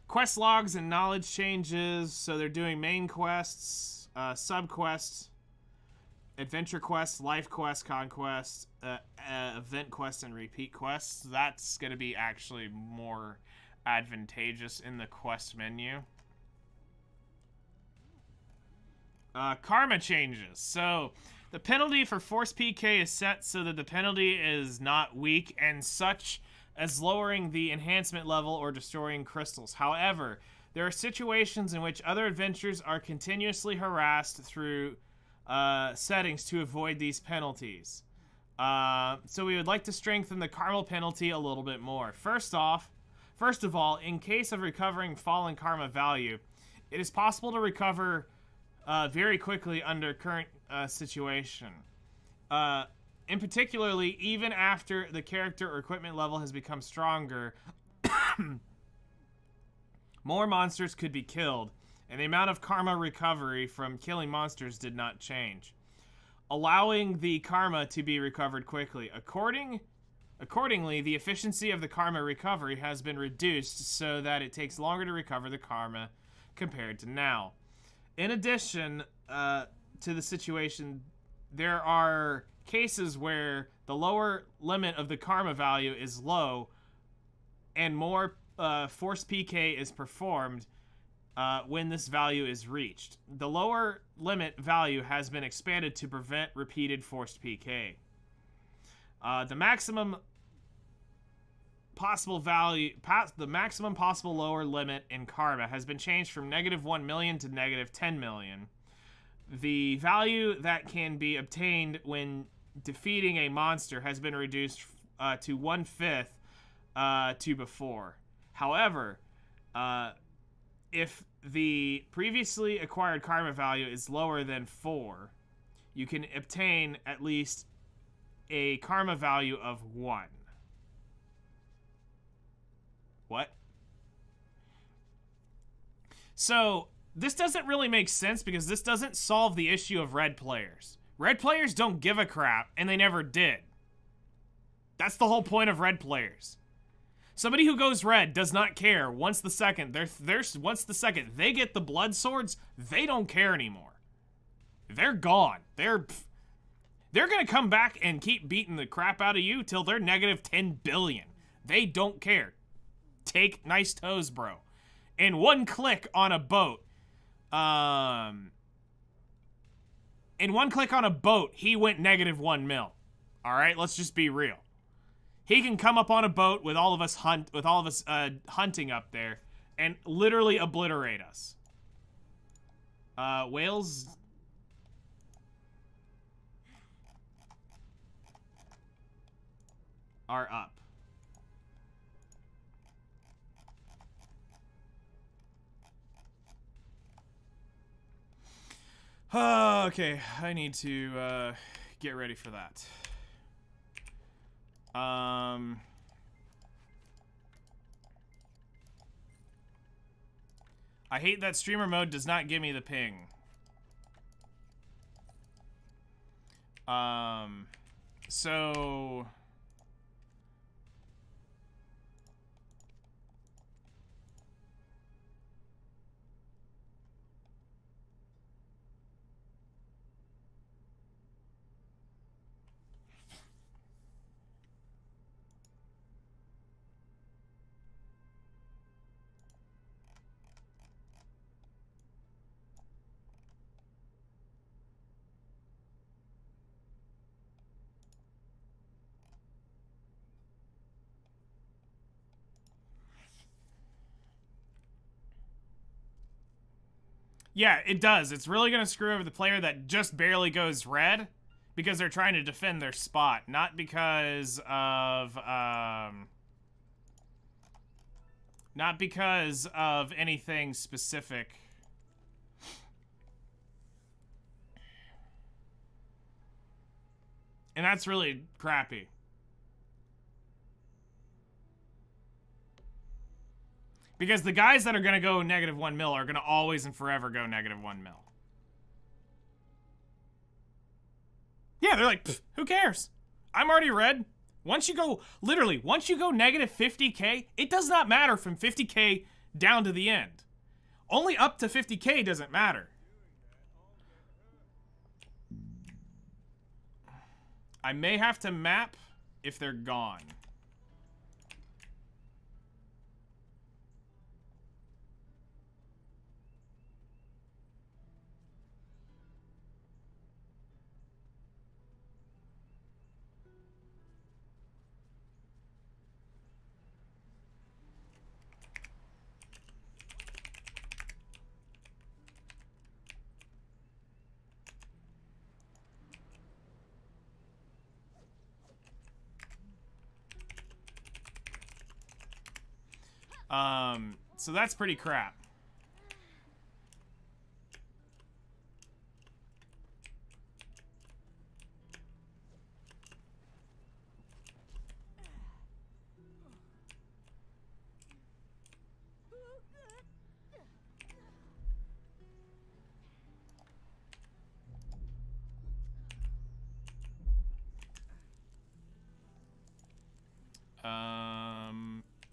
Quest logs and knowledge changes. So they're doing main quests, sub quests, adventure quests, life quests, conquests, event quests, and repeat quests. That's going to be actually more advantageous in the quest menu. Karma changes. So the penalty for Force PK is set so that the penalty is not weak and such as lowering the enhancement level or destroying crystals. However, there are situations in which other adventurers are continuously harassed through settings to avoid these penalties. So we would like to strengthen the karma penalty a little bit more. First of all, in case of recovering fallen karma value, it is possible to recover very quickly under current situation. In particularly, even after the character or equipment level has become stronger, more monsters could be killed, and the amount of karma recovery from killing monsters did not change, allowing the karma to be recovered quickly. Accordingly, the efficiency of the karma recovery has been reduced so that it takes longer to recover the karma compared to now. In addition to the situation, there are cases where the lower limit of the karma value is low and more forced PK is performed when this value is reached. The lower limit value has been expanded to prevent repeated forced PK. The maximum possible lower limit in karma has been changed from -1 million to -10 million. The value that can be obtained when defeating a monster has been reduced to 1/5 to before. However, if the previously acquired karma value is lower than 4, you can obtain at least a karma value of 1. What? So this doesn't really make sense because this doesn't solve the issue of red players. Red players don't give a crap, and they never did. That's the whole point of red players. Somebody who goes red does not care. Once the second they get the blood swords, they don't care anymore. They're gone. They're gonna come back and keep beating the crap out of you till they're negative 10 billion. They don't care. Take nice toes, bro. And one click on a boat, he went negative 1 mil. All right, let's just be real. He can come up on a boat with all of us hunting up there and literally obliterate us. Whales are up. Okay, I need to get ready for that. I hate that streamer mode does not give me the ping. So yeah, it does. It's really going to screw over the player that just barely goes red because they're trying to defend their spot, not because of anything specific. And that's really crappy. Because the guys that are going to go negative 1 mil are going to always and forever go negative 1 mil. Yeah, they're like, who cares? I'm already red. Once you go negative 50k, it does not matter from 50k down to the end. Only up to 50k doesn't matter. I may have to map if they're gone. So that's pretty crap.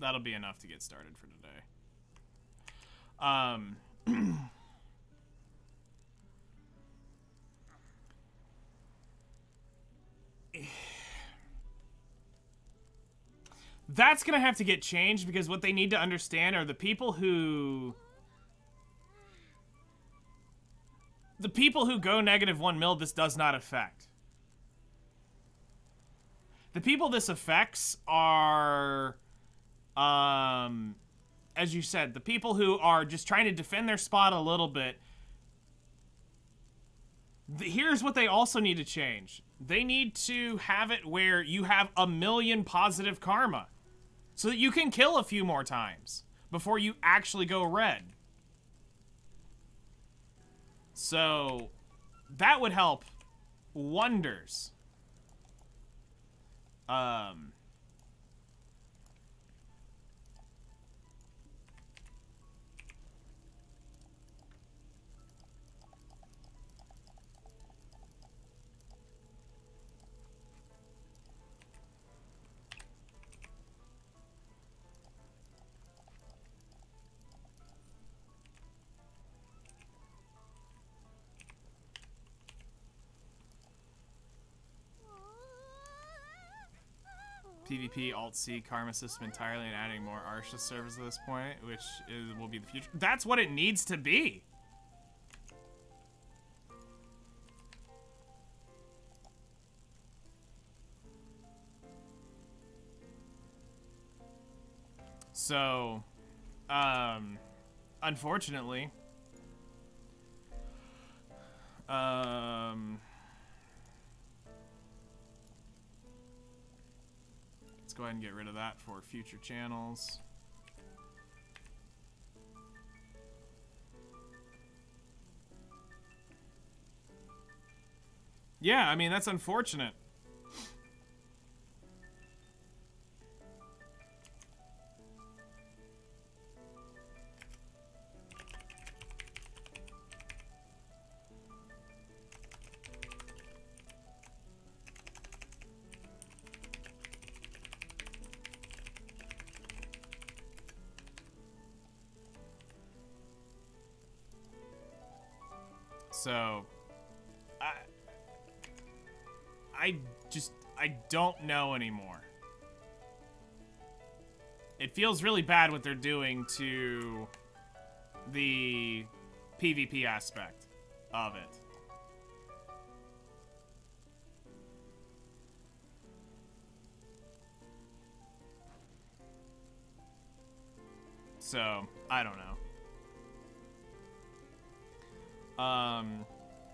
That'll be enough to get started for today. That's gonna have to get changed because what they need to understand are the people who go negative 1 mil, this does not affect. The people this affects are, as you said, the people who are just trying to defend their spot a little bit. Here's what they also need to change. They need to have it where you have 1 million positive karma so that you can kill a few more times before you actually go red. So that would help wonders. PvP Alt-C Karma system entirely and adding more Arsha servers at this point, which will be the future. That's what it needs to be. So, unfortunately, let's go ahead and get rid of that for future channels. Yeah, I mean, that's unfortunate. So, I don't know anymore. It feels really bad what they're doing to the PvP aspect of it. So, I don't know.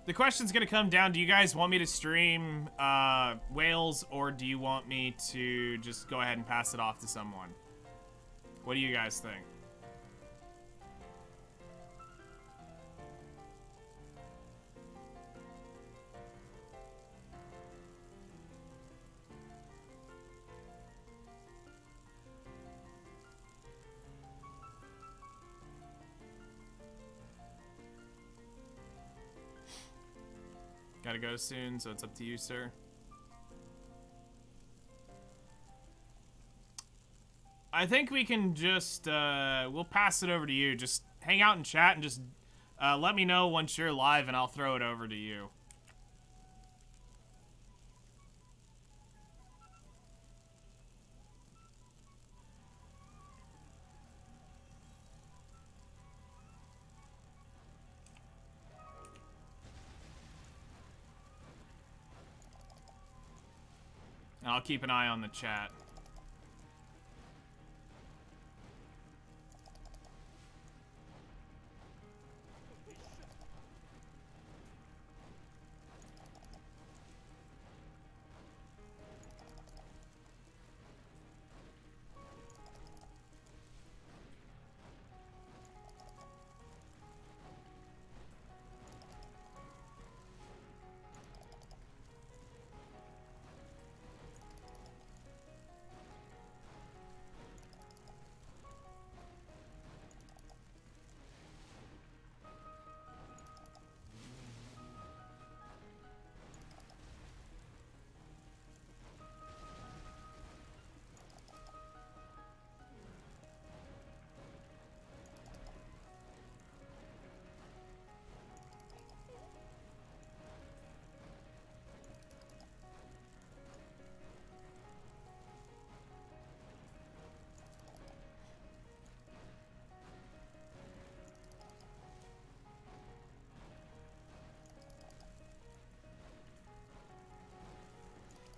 The question's gonna come down, do you guys want me to stream whales, or do you want me to just go ahead and pass it off to someone? What do you guys think? Gotta go soon, so it's up to you, sir. I think we can just, we'll pass it over to you. Just hang out and chat and just let me know once you're live and I'll throw it over to you. And I'll keep an eye on the chat.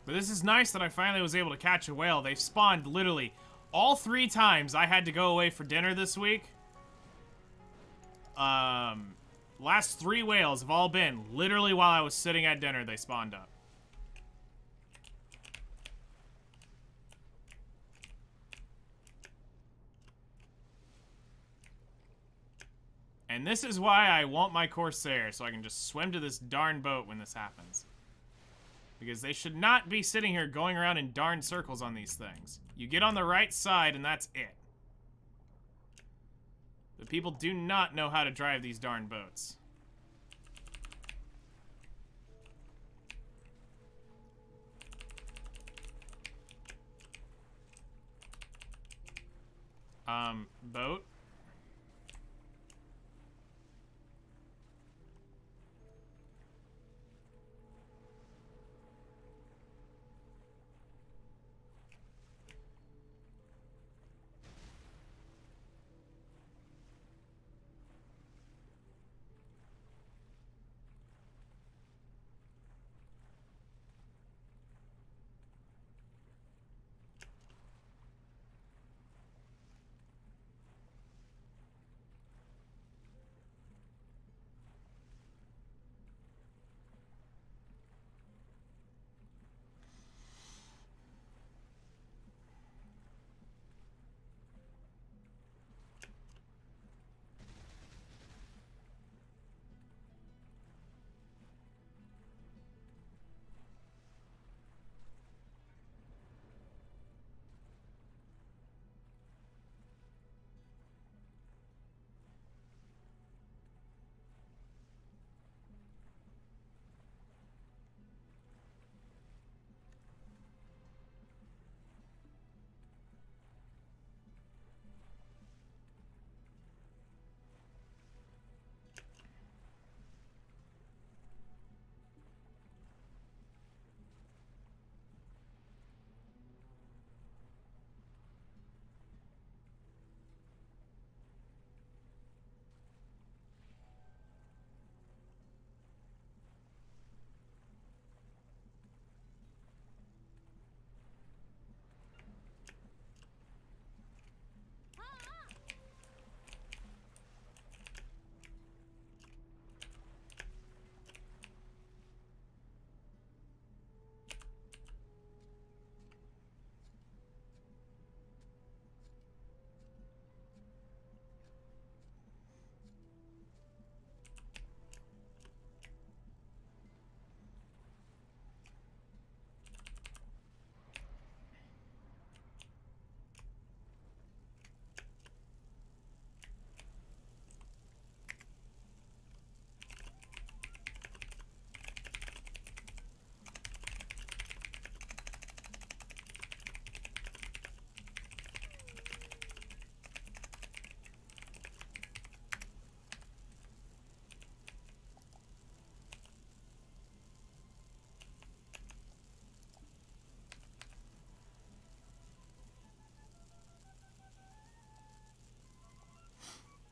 But this is nice that I finally was able to catch a whale. They've spawned literally all 3 times I had to go away for dinner this week. Last 3 whales have all been literally while I was sitting at dinner, they spawned up. And this is why I want my Corsair, so I can just swim to this darn boat when this happens. Because they should not be sitting here going around in darn circles on these things. You get on the right side and that's it. The people do not know how to drive these darn boats. Boat.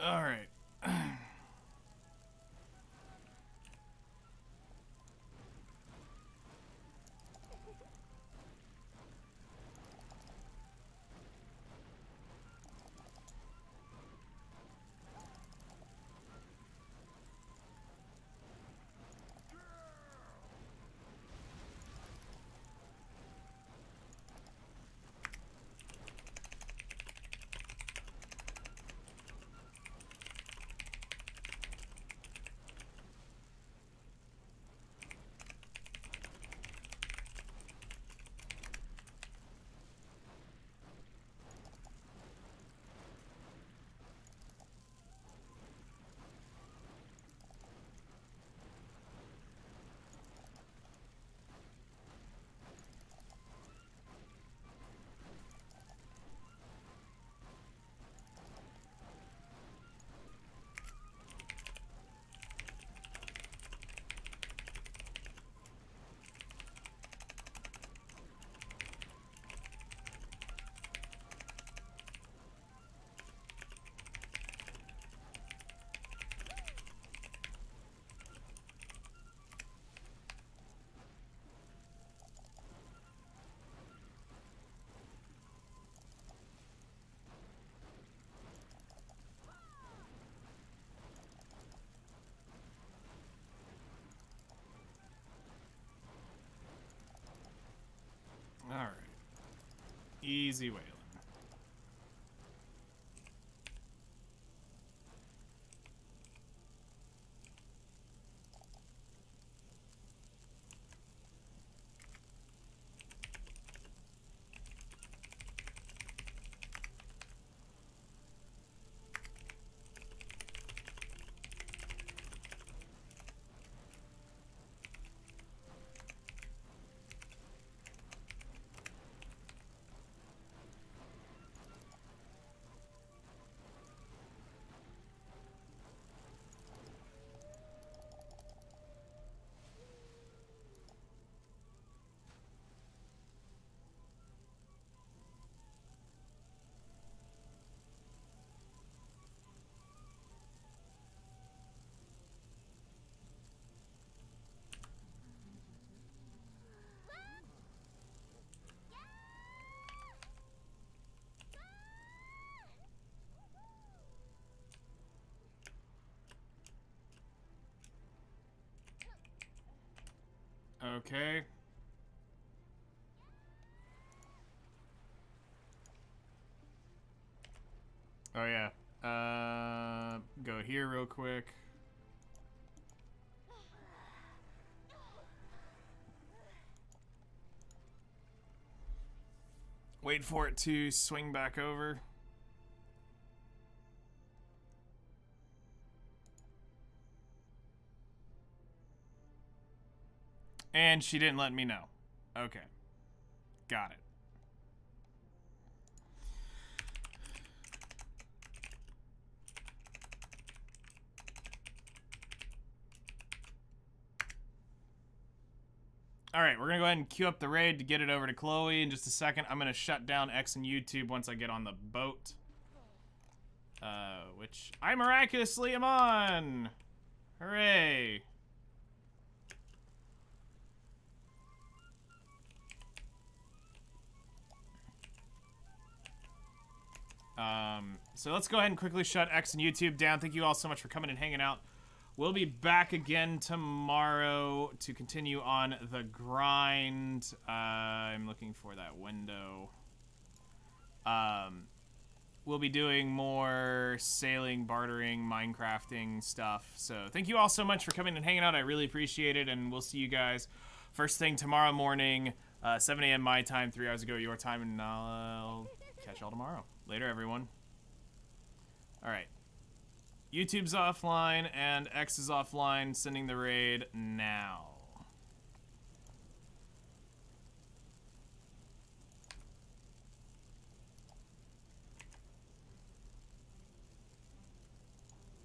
All right. All right. Easy Waylon. Okay. Oh yeah. Go here real quick. Wait for it to swing back over. And she didn't let me know. Okay. Got it. All right, we're gonna go ahead and queue up the raid to get it over to Chloe in just a second. I'm gonna shut down X and YouTube once I get on the boat. Which I miraculously am on. Hooray. So let's go ahead and quickly shut X and YouTube down. Thank you all so much for coming and hanging out. We'll be back again tomorrow to continue on the grind. I'm looking for that window. We'll be doing more sailing, bartering, Minecrafting stuff. So thank you all so much for coming and hanging out. I really appreciate it, and we'll see you guys first thing tomorrow morning, 7 a.m. my time, 3 hours ago your time, and I'll catch y'all tomorrow. Later, everyone. All right. YouTube's offline and X is offline, sending the raid now.